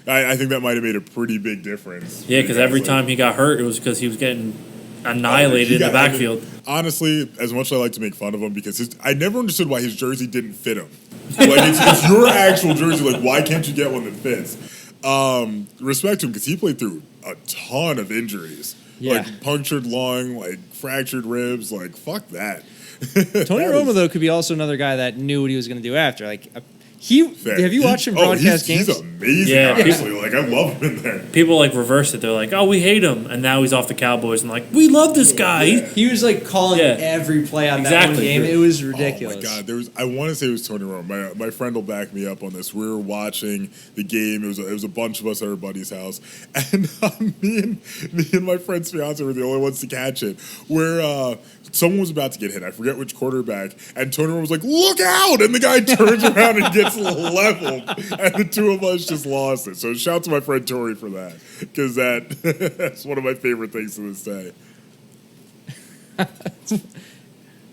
I think that might have made a pretty big difference. Yeah, because every time he got hurt, it was because he was getting annihilated in the backfield. Honestly, as much as I like to make fun of him, because I never understood why his jersey didn't fit him. Like, it's your actual jersey. Like, why can't you get one that fits? Respect to him, because he played through a ton of injuries. Yeah. Like, punctured lung, like, fractured ribs. Like, fuck that. Tony Romo, though, could be also another guy that knew what he was going to do after. Like, have you watched him broadcast games? He's amazing, actually. Like, I love him in there. People, like, reverse it. They're like, oh, we hate him. And now he's off the Cowboys. And, like, we love this guy. Yeah. He was, like, calling every play on that one game. It was ridiculous. Oh, my God. I want to say it was Tony Romo. My friend will back me up on this. We were watching the game. It was a bunch of us at our buddy's house. And me and my friend's fiance were the only ones to catch it. Where someone was about to get hit. I forget which quarterback. And Tony Romo was like, look out! And the guy turns around and gets leveled. And the two of us just lost it. So shout out to my friend Tori for that. Because that's one of my favorite things to this day.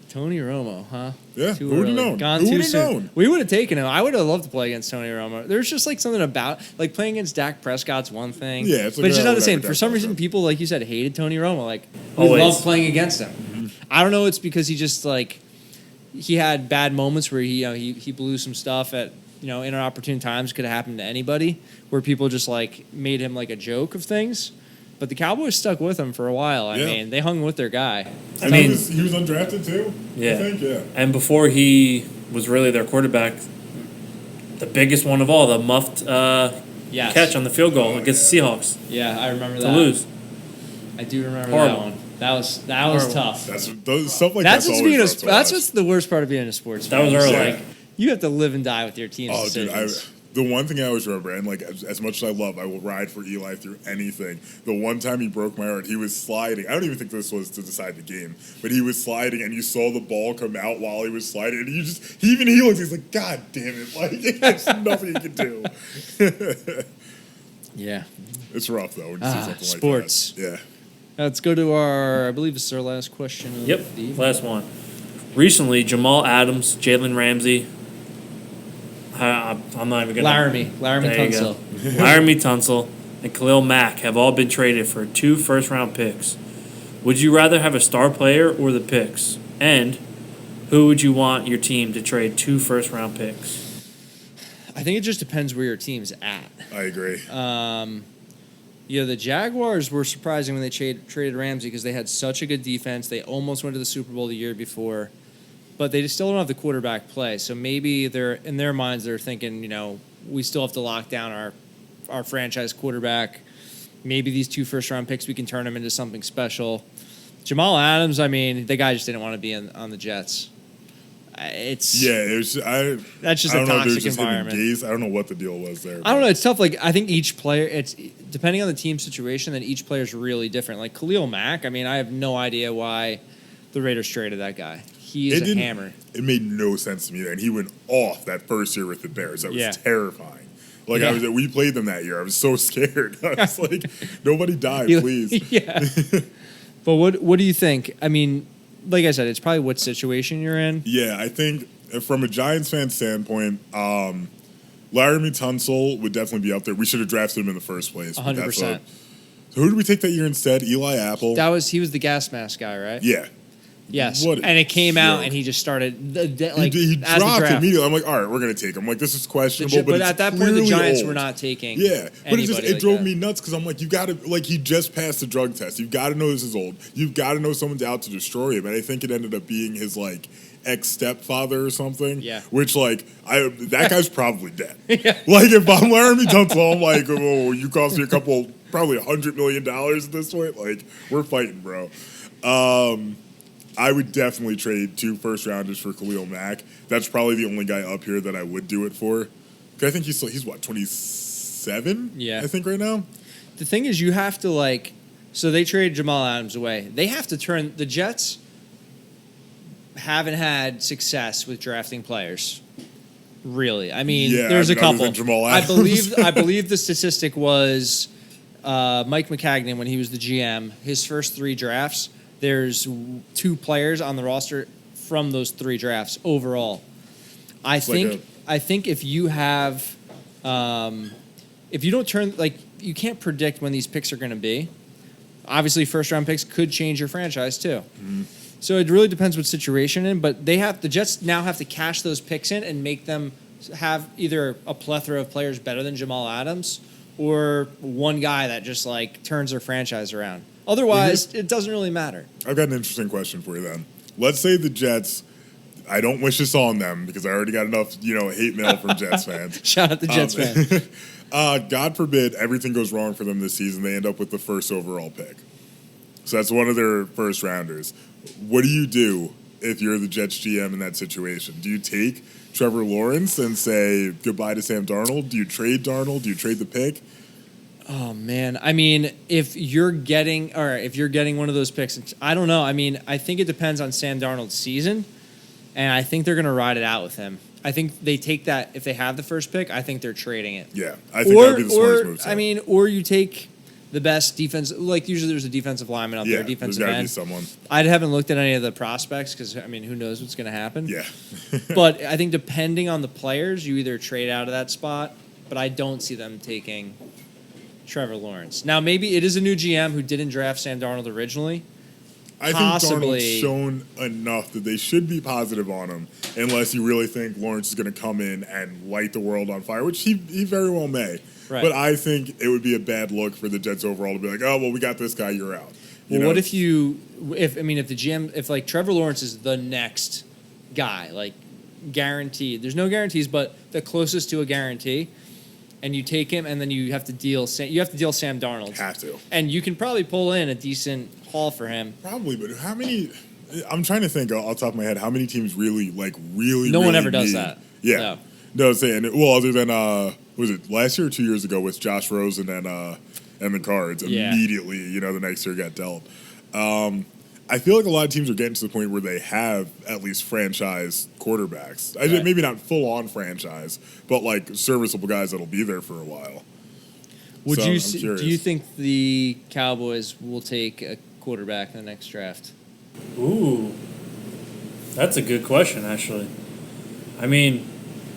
Tony Romo, huh? Yeah, who would have known? Who would have known? We would have taken him. I would have loved to play against Tony Romo. There's just like something about like playing against Dak Prescott's one thing. Yeah, it's like, but it's just not the same. Dak For some reason, Prescott. people, like you said, hated Tony Romo. Like, we Always. loved playing against him. Mm-hmm. I don't know. It's because he just like he had bad moments where he blew some stuff at inopportune times. Could have happened to anybody. Where people just like made him like a joke of things. But the Cowboys stuck with him for a while. I mean, they hung with their guy. I mean, he was undrafted too. Yeah. I think, yeah. And before he was really their quarterback, the biggest one of all, the muffed catch on the field goal against the Seahawks. Yeah, I remember that. To lose. I do remember Horrible. that one. That was tough. Stuff like That's that's what's the worst part of being a sports That fan. was early. Like, you have to live and die with your team's decisions. Dude, the one thing I always remember, and like as much as I love, I will ride for Eli through anything. The one time he broke my heart, he was sliding. I don't even think this was to decide the game, but he was sliding, and you saw the ball come out while he was sliding, and he looked. He's like, God damn it! Like there's nothing you can do. Yeah, it's rough though when you see something sports. like that. Yeah. Let's go to I believe this is our last question. Of Yep, the evening. last one. Recently, Jamal Adams, Jalen Ramsey. I'm not even going to... Laramie There you go. Tunsil. Laramie Tunsil and Khalil Mack have all been traded for 2 first-round picks. Would you rather have a star player or the picks? And who would you want your team to trade 2 first-round picks? I think it just depends where your team's at. I agree. The Jaguars were surprising when they traded Ramsey because they had such a good defense. They almost went to the Super Bowl the year before. But they still don't have the quarterback play. So maybe in their minds, they're thinking, we still have to lock down our franchise quarterback. Maybe these 2 first-round picks, we can turn them into something special. Jamal Adams, I mean, the guy just didn't want to be on the Jets. That's just a toxic environment. I don't know what the deal was there. I don't know. It's tough. Like, I think each player, it's depending on the team situation, then each player is really different. Like Khalil Mack, I mean, I have no idea why the Raiders traded that guy. He is a hammer. It made no sense to me, and he went off that first year with the Bears. That was terrifying. Like we played them that year. I was so scared. I was like, nobody die, please. Yeah. But what do you think? I mean, like I said, it's probably what situation you're in. Yeah, I think from a Giants fan standpoint, Laramie Tunsil would definitely be up there. We should have drafted him in the first place. 100%. So who did we take that year instead? Eli Apple. He was the gas mask guy, right? Yeah. Yes, and it came out, and he just started he dropped immediately. I'm like, all right, we're gonna take him. Like, this is questionable, but at that point, the Giants were not taking. Yeah, but it drove me nuts because I'm like, you gotta he just passed the drug test. You've got to know this is old. You've got to know someone's out to destroy him. And I think it ended up being his ex-stepfather or something. Yeah, which that guy's probably dead. Yeah. If I'm Laramie Tunsil, I'm like, oh, you cost me probably $100 million at this point. Like, we're fighting, bro. I would definitely trade 2 first-rounders for Khalil Mack. That's probably the only guy up here that I would do it for. I think he's what, 27? Yeah. I think right now? The thing is, you have to, So they traded Jamal Adams away. They have to turn the Jets haven't had success with drafting players. Really, I mean, there's a couple. Jamal I Adams. believe the statistic was Mike McCagnon when he was the GM. His first 3 drafts, there's 2 players on the roster from those 3 drafts overall. I think if you have, if you don't turn you can't predict when these picks are going to be. Obviously, first round picks could change your franchise too. Mm-hmm. So it really depends what situation in. But the Jets now have to cash those picks in and make them have either a plethora of players better than Jamal Adams or one guy that just turns their franchise around. Otherwise, it doesn't really matter. I've got an interesting question for you then. Let's say the Jets. I don't wish this on them because I already got enough, hate mail from Jets fans. Shout out to Jets fans. God forbid everything goes wrong for them this season. They end up with the first overall pick. So that's one of their first rounders. What do you do if you're the Jets GM in that situation? Do you take Trevor Lawrence and say goodbye to Sam Darnold? Do you trade Darnold? Do you trade the pick? Oh man, I mean, if you're getting one of those picks, I don't know. I mean, I think it depends on Sam Darnold's season, and I think they're going to ride it out with him. I think they take that if they have the first pick. I think they're trading it. Yeah, I think that would be the smartest move. I mean, or you take the best defense. Usually, there's a defensive lineman up there, defensive there's gotta end. be someone. I haven't looked at any of the prospects because who knows what's going to happen? Yeah, but I think depending on the players, you either trade out of that spot. But I don't see them taking Trevor Lawrence. Now, maybe it is a new GM who didn't draft Sam Darnold originally. I think Darnold's shown enough that they should be positive on him, unless you really think Lawrence is going to come in and light the world on fire, which he very well may. Right. But I think it would be a bad look for the Jets overall to be like, oh, well, we got this guy, you're out. What if the GM, if Trevor Lawrence is the next guy, guaranteed, there's no guarantees, but the closest to a guarantee, and you take him, and then you have to deal Sam Darnold. Have to. And you can probably pull in a decent haul for him. Probably, but how many? I'm trying to think off the top of my head how many teams really. No one ever does that. Yeah. No, saying other than was it last year or 2 years ago with Josh Rosen and the Cards immediately. The next year got dealt. I feel like a lot of teams are getting to the point where they have at least franchise quarterbacks. Right. Maybe not full on franchise, but serviceable guys that'll be there for a while. Do you think the Cowboys will take a quarterback in the next draft? Ooh, that's a good question, actually. I mean,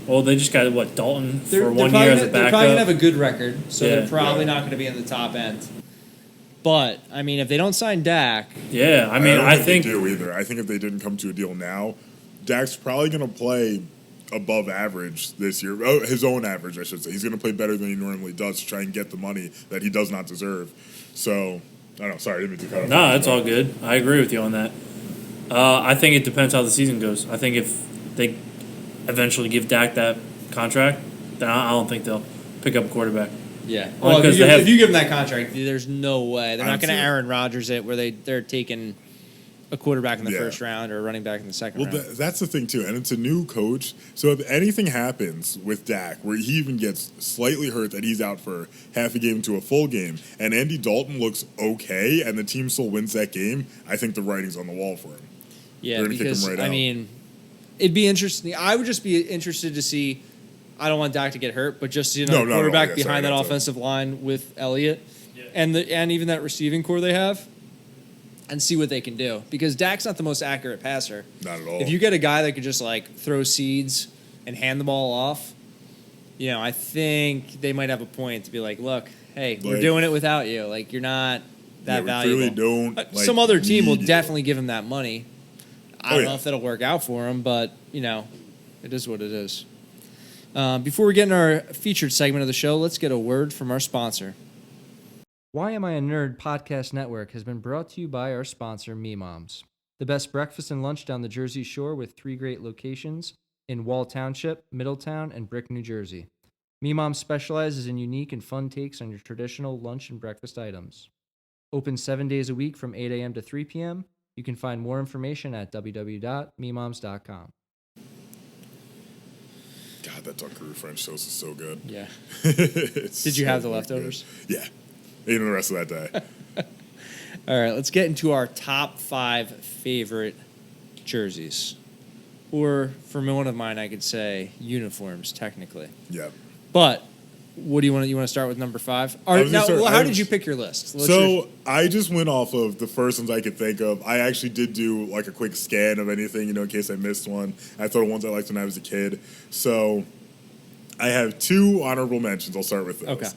they just got Dalton for 1 year as a backup. They're probably gonna have a good record, so they're probably not going to be in the top end. But if they don't sign Dak, I think they do either. I think if they didn't come to a deal now, Dak's probably going to play above average this year. Oh, his own average, I should say. He's going to play better than he normally does to try and get the money that he does not deserve. So, I don't know. Sorry, I didn't mean to cut off. No, it's all good. I agree with you on that. I think it depends how the season goes. I think if they eventually give Dak that contract, then I don't think they'll pick up a quarterback. Yeah. Well, if you give them that contract, there's no way. They're not going to Aaron Rodgers it where they're taking a quarterback in the first round or a running back in the second round. Well, that's the thing, too. And it's a new coach. So if anything happens with Dak, where he even gets slightly hurt that he's out for half a game to a full game, and Andy Dalton looks okay and the team still wins that game, I think the writing's on the wall for him. Yeah, because, it'd be interesting. I would just be interested to see. I don't want Dak to get hurt, but just quarterback behind that offensive line with Elliott and even that receiving core they have, and see what they can do. Because Dak's not the most accurate passer. Not at all. If you get a guy that could just throw seeds and hand the ball off, I think they might have a point to be like, look, hey, we're doing it without you. You're not that valuable. We really don't. Some other team will definitely give him that money. I don't know if that'll work out for him, but it is what it is. Before we get in our featured segment of the show, let's get a word from our sponsor. Why Am I a Nerd podcast network has been brought to you by our sponsor, Me Moms. The best breakfast and lunch down the Jersey Shore with 3 great locations in Wall Township, Middletown, and Brick, New Jersey. Me Moms specializes in unique and fun takes on your traditional lunch and breakfast items. Open 7 days a week from 8 a.m. to 3 p.m. You can find more information at www.memoms.com. God, that Dunkaroo French toast is so good. Yeah. Did you have the leftovers? Good. Yeah. Even the rest of that day. All right, let's get into our top 5 favorite jerseys. Or, for one of mine, I could say uniforms, technically. Yeah. But what do you want to start with number 5? Or, how did you pick your list? I just went off of the first ones I could think of. I actually did do like a quick scan of anything, in case I missed one. I thought of ones I liked when I was a kid. So I have 2 honorable mentions. I'll start with those. Okay.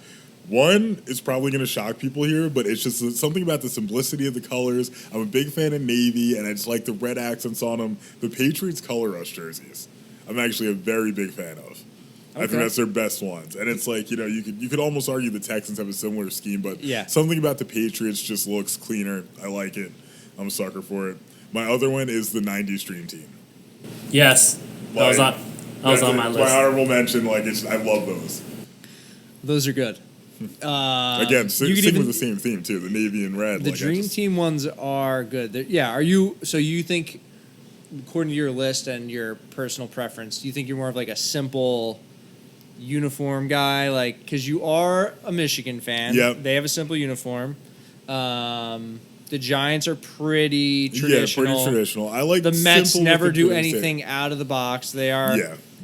One is probably going to shock people here, but it's just something about the simplicity of the colors. I'm a big fan of navy, and I just like the red accents on them. The Patriots color rush jerseys, I'm actually a very big fan of. I think that's their best ones. And it's like, you could almost argue the Texans have a similar scheme, but something about the Patriots just looks cleaner. I like it. I'm a sucker for it. My other one is the 90s Dream Team. Yes. That was on my list. My honorable mention, I love those. Those are good. Again, sticking with the same theme, too, the navy and red. The Dream Team ones are good. So you think, according to your list and your personal preference, do you think you're more of like a simple uniform guy, because you are a Michigan fan? Yep. They have a simple uniform. The Giants are pretty traditional. Yeah, pretty traditional. I like the Mets never do anything out of the box. They are,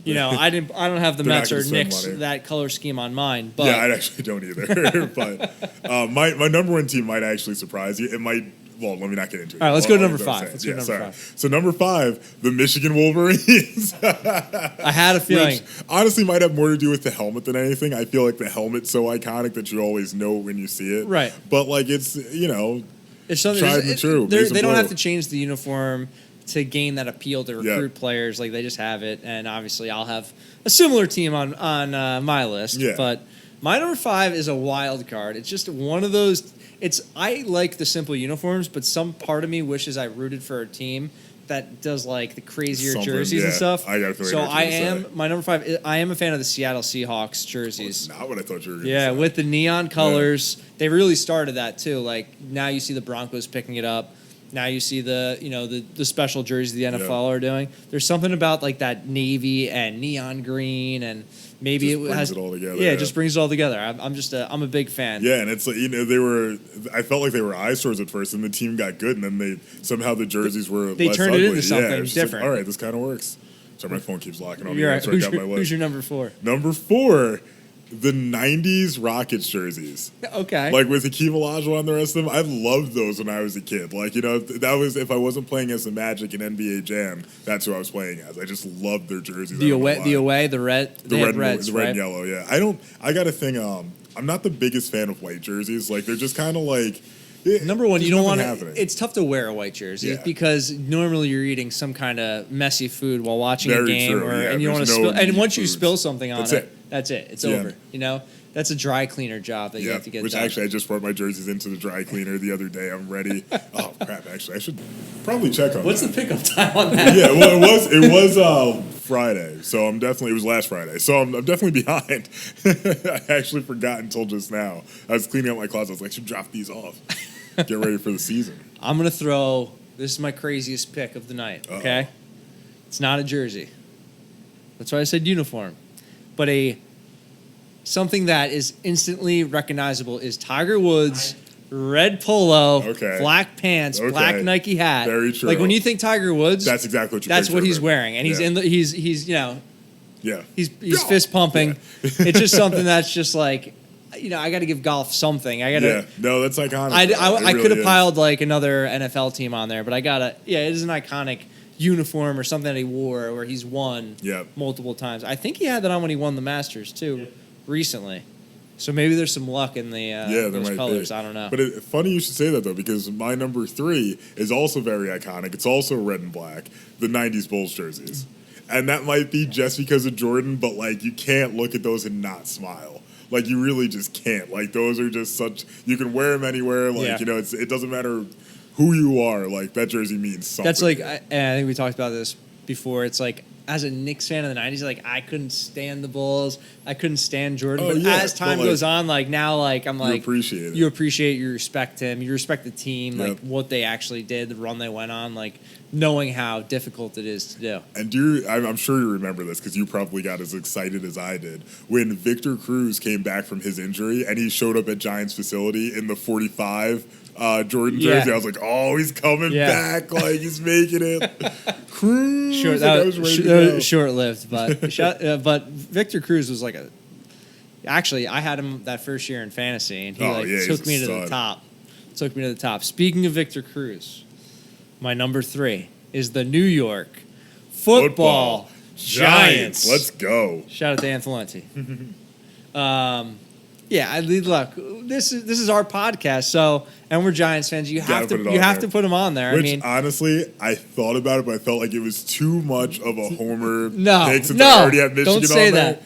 I don't have the Mets or Knicks that color scheme on mine. But I actually don't either. But my number one team might actually surprise you. It might. Well, let me not get into it. All right, let's go to number 5. Let's go to number 5. So number 5, the Michigan Wolverines. I had a feeling. Which honestly might have more to do with the helmet than anything. I feel like the helmet's so iconic that you always know when you see it. Right. But it's it's something tried and true. They don't have to change the uniform to gain that appeal to recruit players. They just have it. And obviously I'll have a similar team on my list. Yeah. But my number 5 is a wild card. It's just one of those. I like the simple uniforms, but some part of me wishes I rooted for a team that does the crazier jerseys and stuff. I got to my number 5. I am a fan of the Seattle Seahawks jerseys. That's not what I thought you were going to say. With the neon colors, they really started that too. Now you see the Broncos picking it up. Now you see the special jerseys the NFL are doing. There's something about that navy and neon green and. Maybe it brings it all together. Yeah, it just brings it all together. I'm a big fan. Yeah, and it's I felt like they were eyesores at first, and the team got good, and then the jerseys were they less turned ugly. It into something different. All right, this kind of works. So my phone keeps locking on me. Right. So I got my list. Who's your number 4? Number 4, the 90s Rockets jerseys. Okay. With Hakeem Olajuwon and the rest of them, I loved those when I was a kid. That was, if I wasn't playing as the Magic in NBA Jam, that's who I was playing as. I just loved their jerseys. The red, the red and yellow, yeah. I got a thing, I'm not the biggest fan of white jerseys. They're just kind of number one, you don't want to. It's tough to wear a white jersey because normally you're eating some kind of messy food while watching a game, and you don't want to spill. And once you spill something on that's it. It's over. That's a dry cleaner job that you have to get. Which done. Actually, I just brought my jerseys into the dry cleaner the other day. I'm ready. Oh crap! Actually, I should probably check on. What's the pickup time on that? Yeah, well, it was Friday, so it was last Friday, so I'm definitely behind. I actually forgot until just now. I was cleaning out my closet. I was like, I should drop these off. Get ready for the season. I'm gonna throw. This is my craziest pick of the night. Okay, it's not a jersey. That's why I said uniform, but something that is instantly recognizable is Tiger Woods. Red polo, black pants, black Nike hat. Very true. When you think Tiger Woods, that's exactly what you. That's what he's wearing, and he's in the he's he's fist pumping. Yeah. It's just something that's just I got to give golf something. No, that's iconic. I could have piled another NFL team on there, but I gotta. Yeah, it is an iconic uniform or something that he wore where he's won multiple times. I think he had that on when he won the Masters too recently. So maybe there's some luck in the those colors. I don't know. But funny you should say that, though, because my number 3 is also very iconic. It's also red and black, the 90s Bulls jerseys. And that might be just because of Jordan, but, you can't look at those and not smile. You really just can't. Those are just such... You can wear them anywhere. It doesn't matter who you are. That jersey means something. That's and I think we talked about this before. It's as a Knicks fan in the 90s, I couldn't stand the Bulls. I couldn't stand Jordan. But as time goes on, now, I'm you appreciate it. You appreciate, you respect him. You respect the team, what they actually did, the run they went on, knowing how difficult it is to do. And I'm sure you remember this because you probably got as excited as I did when Victor Cruz came back from his injury and he showed up at Giants facility in the 45 Jordan Yeah. jersey. I was like, oh, he's coming Yeah. back. Like, he's making it. Cruz. Short, Like, I that was ready was, to go. short-lived, but Victor Cruz was like a. Actually, I had him that first year in fantasy, and he took he's me a to the stud. top. Took me to the top. Speaking of Victor Cruz, my number 3 is the New York Football Giants. Let's go. Shout out to Anthony. Yeah, I mean, look, this is our podcast, so and we're Giants fans. You have Gotta to put it on there. to put them on there. Which, I mean, honestly, I thought about it, but I felt like it was too much of a homer No, pick since no, I already have Michigan don't say on there.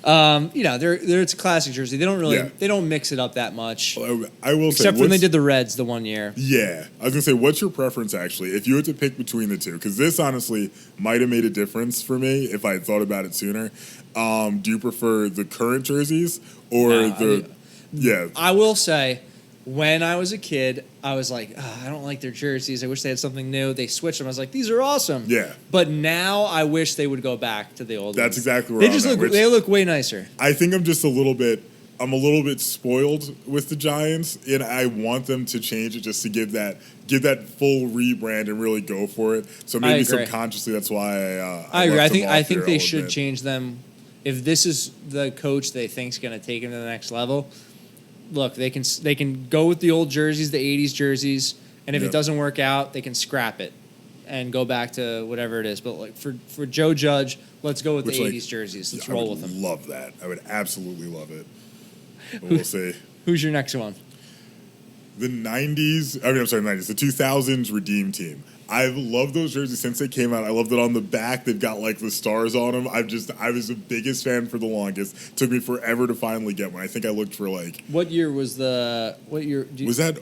it's a classic jersey. They don't really Yeah. they don't mix it up that much, I will say, except for when they what's- did the Reds the one year. Yeah, I was gonna say, what's your preference actually? If you had to pick between the two, because this honestly might have made a difference for me if I had thought about it sooner. Do you prefer the current jerseys or No, Yeah, I will say, when I was a kid, I was like, I don't like their jerseys. I wish they had something new. They switched them. I was like, these are awesome. Yeah. But now I wish they would go back to the old That's ones. exactly where They I'm just at, look. which- They look way nicer. I think I'm just a little bit spoiled with the Giants, and I want them to change it just to give that full rebrand and really go for it. So maybe agree. subconsciously that's why I agree. left them I off think here, they I'll should admit. change them. If this is the coach they think's going to take him to the next level, look, they can go with the old jerseys, the '80s jerseys, and if Yeah. it doesn't work out, they can scrap it and go back to whatever it is. But like for Joe Judge, let's go with Which, the like, '80s jerseys. Let's I roll would with them. Love that. I would absolutely love it. But we'll see. Who's your next one? The 90s, I'm sorry, 90s, the 2000s Redeem Team. I've loved those jerseys since they came out. I love that on the back they've got like the stars on them. I was the biggest fan for the longest. Took me forever to finally get one. I think I looked for like, What year was the? What year? was that,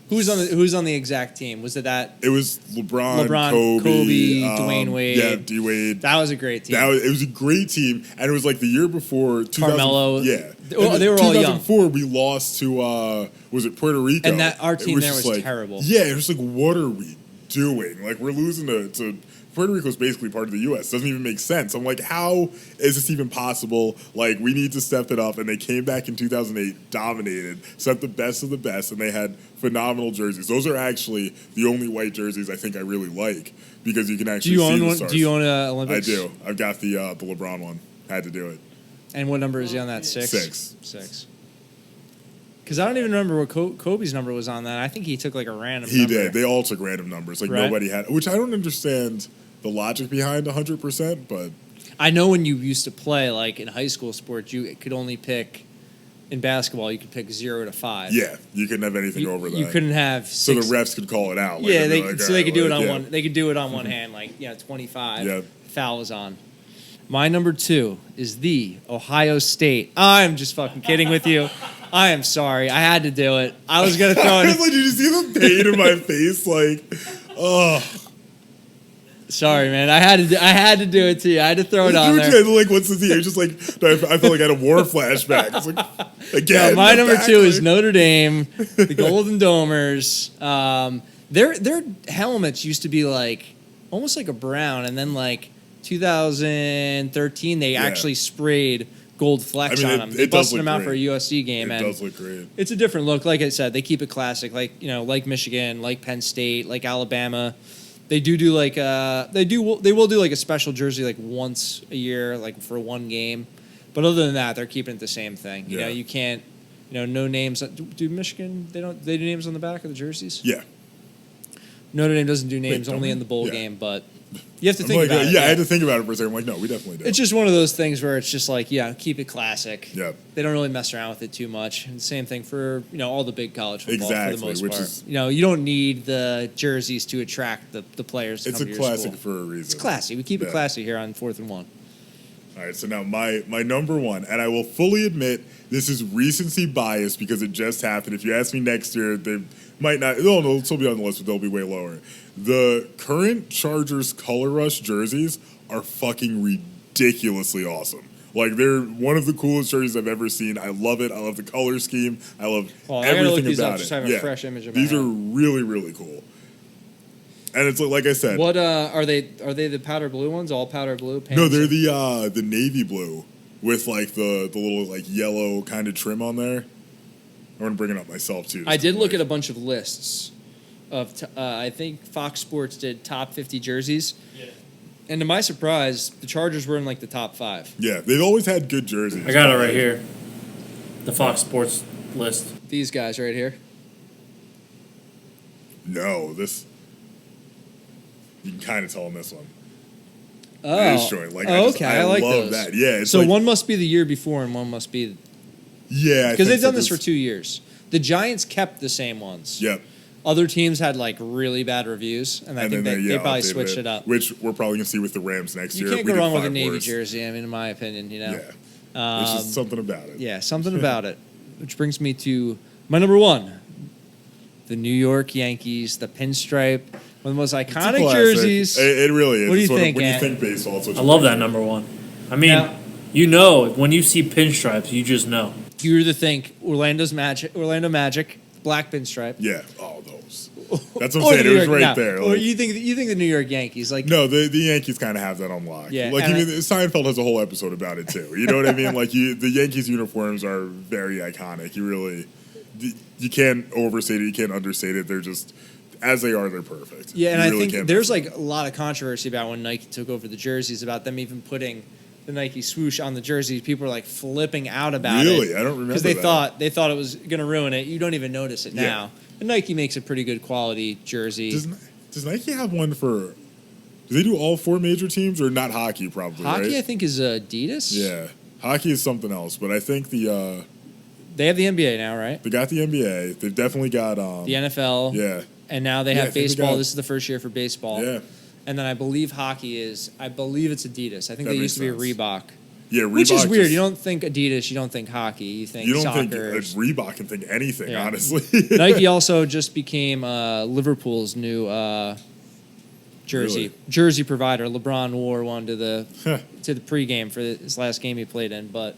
Who's on the exact team? Was it that? it was LeBron, Kobe, Kobe, Dwayne Wade. Yeah, D Wade. That was a great team. It was a great team, and it was like the year before 2000, Carmelo. Yeah, Well, And they were all young. 2004, we lost to was it Puerto Rico? And that- our team there just was like, terrible. Yeah, it was like, what are we doing? Like, we're losing to Puerto Rico is basically part of the U.S. Doesn't even make sense. I'm like, how is this even possible? Like, we need to step it up. And they came back in 2008, dominated, sent the best of the best, and they had phenomenal jerseys. Those are actually the only white jerseys I think I really like because you can do actually you see own the one? stars. Do you own a I Olympics? do. I've got the LeBron one. Had to do it. And what number is he on that? Six. 6. Because I don't even remember what Kobe's number was on that. I think he took like a random. He number. did. They all took random numbers. Like Right. nobody had, which I don't understand the logic behind 100%, but I know when you used to play like in high school sports, you could only pick in basketball. You could pick 0 to 5. yeah, you couldn't have anything over that. You couldn't have. So Six, the refs could call it out. Like, yeah, and they they're like, so all they right, could do it like, on yeah. one. They could do it on one hand, like 25. Yeah. Foul is on. My number 2 is the Ohio State. I'm just fucking kidding with you. I am sorry. I had to do it. I was gonna throw I was it. like, did you see the pain in my face? Like, oh. Sorry, man. I had to do it to you. I had to throw it on You were there. like, what's the deal? Just like, I felt like I had a war flashback. It's like, again. My the number back, 2 is like- Notre Dame, the Golden Domers. Their helmets used to be like almost like a brown, and then like 2013 they actually sprayed gold flecks I mean, on them. it They does busted look them out for a great. USC game, It and does look great. it's a different look. Like I said, they keep it classic, like Michigan, like Penn State, like Alabama. They do like they will do like a special jersey like once a year, like for one game. But other than that, they're keeping it the same thing. You know, Yeah. you can't, no names. Do Michigan? They do names on the back of the jerseys. Yeah. Notre Dame doesn't do names, don't only we? in the bowl Yeah. game. But you have to I'm think like, about it. yeah, I had to think about it for a second. I'm like, no, we definitely do. It's just one of those things where it's just like, yeah, keep it classic. Yeah. They don't really mess around with it too much. And the same thing for, all the big college football for Exactly, the most which part. is- You don't need the jerseys to attract the players to It's come a to your classic school. for a reason. It's classy. We keep it Yeah. classy here on 4th and 1. All right, so now my number one, and I will fully admit this is recency bias because it just happened. If you ask me next year, they might not. They'll still be on the list, but they'll be way lower. The current Chargers Color Rush jerseys are fucking ridiculously awesome. Like, they're one of the coolest jerseys I've ever seen. I love it. I love the color scheme. I love Well, I gotta look everything these up about just it. to have a fresh image in my These head. are really, really cool. And it's like I said. What are they? Are they the powder blue ones? All powder blue? No, Painted? they're the navy blue with like the little like yellow kind of trim on there. I want to bring it up myself too. I did look at a bunch of lists of. I think Fox Sports did top 50 jerseys. Yeah. And to my surprise, the Chargers were in like the top 5. Yeah, they've always had good jerseys. I got it right here. The Fox Sports list. These guys right here. No, this. You can kind of tell on this one. Oh, It is showing. Like, okay. I like love those. that. Yeah. It's So like, one must be the year before, and one must be yeah, because they've done this for 2 years. The Giants kept the same ones. Yep. Other teams had like really bad reviews, and I think they probably updated switched it up. Which we're probably gonna see with the Rams next year. You can't We go did wrong with a 5 Navy worse. jersey. I mean, in my opinion, you know. Yeah. There's just something about it. Yeah, something about it. Which brings me to my number 1. The New York Yankees, the pinstripe, one of the most It's a iconic classic. jerseys. It really is. What do you It's think, when you Ant? think baseball, it's what I you love think that of. number 1. I mean, Now- you know, when you see pinstripes, you just know. You either think Orlando Magic, black pinstripe. Yeah. Oh, those. That's what or I'm saying. the It New was York- right no, there. Or Like, you think the New York Yankees, like no, the Yankees kind of have that on lock. Yeah, Like and even Seinfeld has a whole episode about it too. You know what I mean? Like the Yankees uniforms are very iconic. You can't overstate it. You can't understate it. They're just as they are. They're perfect. Yeah, and You I really think can't there's mess like a lot of controversy about when Nike took over the jerseys, about them even putting the Nike swoosh on the jerseys. People are like flipping out about it. Really? I don't remember because they that. thought it was going to ruin it. You don't even notice it Yeah. now. But Nike makes a pretty good quality jersey. Does Nike have one for? Do they do all 4 major teams or not hockey? Probably Hockey, right? I think, is Adidas. Yeah, hockey is something else. But I think They have the NBA now, right? they got the NBA. They've definitely got The NFL. yeah, And now they Yeah, I have think they baseball. got- This is the first year for baseball. yeah, And then I believe hockey is. I believe it's Adidas. I think That they makes used to be sense. Reebok. yeah. Which is Reebok weird. just- You don't think Adidas, you don't think hockey, you think You don't soccer. think Reebok can think anything, Yeah. honestly. Nike also just became Liverpool's new jersey Really? jersey provider. LeBron wore one to the pregame for his last game he played in. But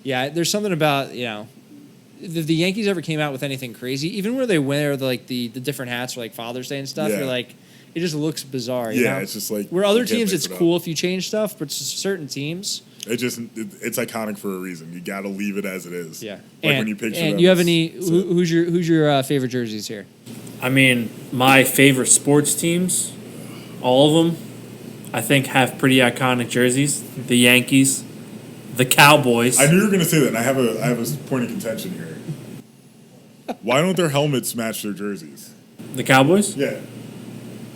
yeah, there's something about if the Yankees ever came out with anything crazy, even where they wear the different hats for like Father's Day and stuff, Yeah. you're like, it just looks bizarre. You Yeah, know? it's just like where other you can't teams, mix it's it up. cool if you change stuff, but certain teams. It's iconic for a reason. You got to leave it as it is. Yeah. Like when you picture and them, you have it's- any? it's Who's your favorite jerseys here? I mean, my favorite sports teams, all of them, I think have pretty iconic jerseys. The Yankees, the Cowboys. I knew you were going to say that. And I have a point of contention here. Why don't their helmets match their jerseys? The Cowboys? Yeah.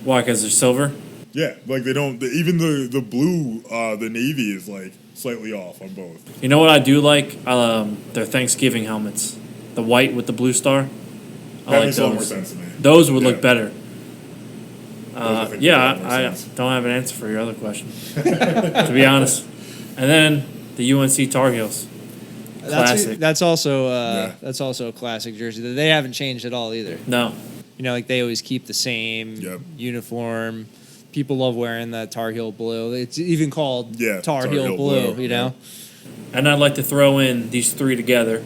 Why? Because they're silver? Yeah, like they don't. Even the blue, the navy is like slightly off on both. You know what I do like? Their Thanksgiving helmets. The white with the blue star. I That like makes a lot more those. sense to me. Those would Yeah. look better. I think Yeah, make a lot more I sense. don't have an answer for your other question, to be honest. And then the UNC Tar Heels. Classic. That's also Yeah. that's also a classic jersey that they haven't changed at all either. No. Like they always keep the same Yep. uniform. People love wearing the Tar Heel blue. It's even called Yeah, Tar Heel blue. You know. And I'd like to throw in these 3 together.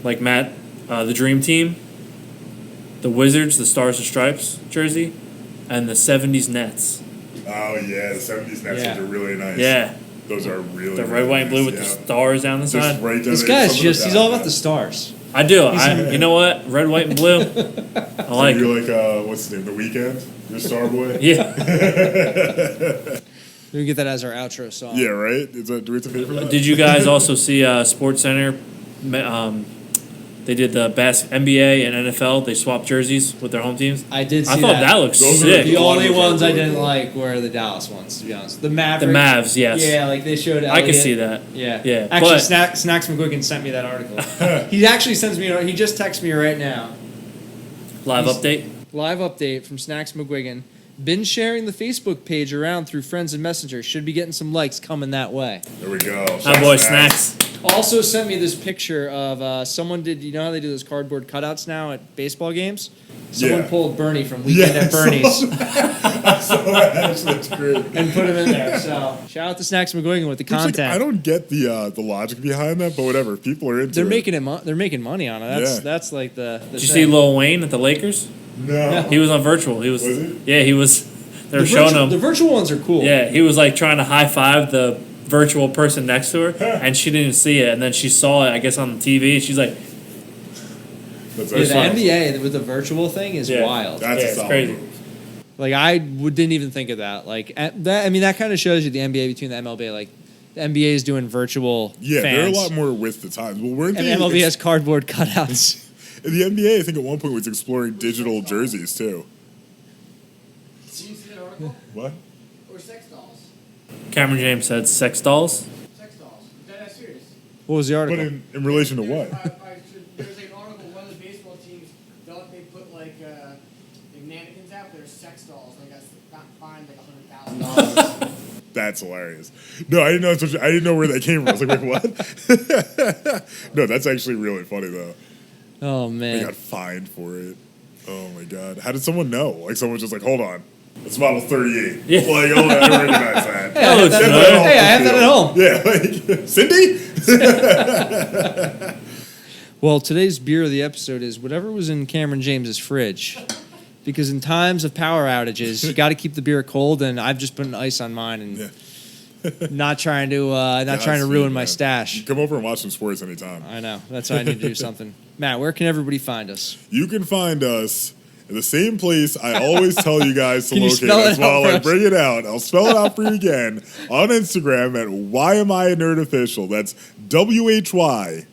Like Matt, the Dream Team, the Wizards, the Stars and Stripes jersey, and the 70s Nets. Oh yeah, the 70s Nets Yeah. are really nice. Yeah. Those are really The really red, white, and blue nice, with yeah. the stars down the Just side. right down This there, guy's something just—he's about all about that. the stars. I do. You know what? Red, white, and blue. I like You're it. like what's his name? The Weeknd. You're a star boy. Yeah. We get that as our outro song. Yeah, right. Do we have to pay for that? Did you guys also see Sports Center? They did the NBA and NFL. They swapped jerseys with their home teams. I did see I thought that looked Those are sick. The only Those are ones I really didn't cool. like were the Dallas ones, to be honest. The The Mavericks. Mavs, yes. Yeah, like they showed. I can Elliott. see that. Yeah, Yeah, Actually, but- Snacks McGuigan sent me that article. He actually sends me. He just texted me right now. Live update. Live update from Snacks McGuigan. Been sharing the Facebook page around through friends and messengers. Should be getting some likes coming that way. There we go. Hi, boy, Snacks. Also sent me this picture of someone did. You know how they do those cardboard cutouts now at baseball games? Someone Yeah. pulled Bernie from Weekend Yeah, at Bernie's So that's great. and put him in there. So shout out to Snacks McGuigan with the Which, like, content. I don't get the logic behind that, but whatever. People are into They're it. making it. They're making money on it. Yeah. That's like the. Did you see Lil Wayne at the Lakers? No. He was on virtual. He was. Was he? Yeah, he was. They were showing him. The virtual ones are cool. Yeah, he was like trying to high five the virtual person next to her, and she didn't see it. And then she saw it, I guess, on the TV. And she's like, That's Yeah, the actually NBA with the virtual thing is wild. That's a it's solid crazy. move. Like didn't even think of that. Like that kind of shows you the NBA between the MLB. Like the NBA is doing virtual. Yeah, fans, they're a lot more with the times. Well, weren't and they? MLB has cardboard cutouts. In the NBA, I think at one point was exploring digital jerseys too. Did you see that article? What? Or sex dolls? Cameron James said sex dolls. Sex dolls. Is that serious? What was the But article? in relation to what? There's an article, one of the baseball teams thought they put like mannequins out, but they're sex dolls. They got fined like $100,000. That's hilarious. No, I didn't know. I didn't know where that came from. I was like, wait, what? No, that's actually really funny though. Oh They man. got fined for it. Oh my god! How did someone know? Like someone was just like, hold on, it's model 38. Yeah. Like, oh, I recognize that. Hey, I have that, Get that off hey, I the have that at field. home. Yeah, like Cindy. Well, today's beer of the episode is whatever was in Cameron James's fridge. Because in times of power outages, you got to keep the beer cold, and I've just put ice on mine and not trying to ruin my stash. Come over and watch some sports anytime. I know. That's why I need to do something. Matt, where can everybody find us? You can find us in the same place I always tell you guys to Can you locate spell us it out while for I us? bring it out. I'll spell it out for you again on Instagram at Why Am I a Nerd Official. That's WHYAM,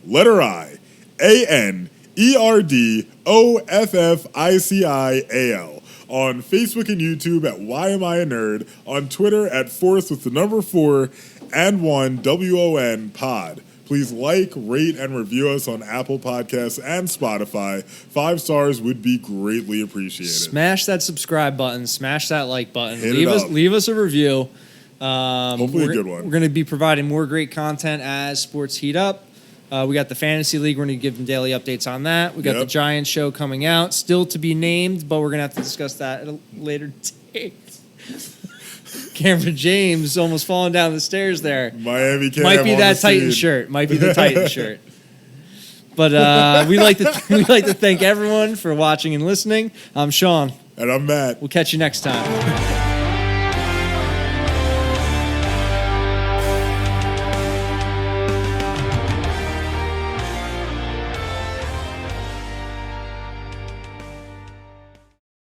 letter I, ANERDOFFICIAL. On Facebook and YouTube at Why Am I a Nerd. On Twitter at Fourth with the number 4 and 1 WON pod. Please like, rate, and review us on Apple Podcasts and Spotify. 5 stars would be greatly appreciated. Smash that subscribe button. Smash that like button. Hit it up. Leave us a review. Hopefully a good one. We're going to be providing more great content as sports heat up. We got the Fantasy League. We're going to give them daily updates on that. We got the Giants show coming out. Still to be named, but we're going to have to discuss that at a later date. Cameron James almost falling down the stairs there. Miami Cam Might be on that the Titan scene. shirt. Might be the Titan shirt. But we like to thank everyone for watching and listening. I'm Sean. And I'm Matt. We'll catch you next time.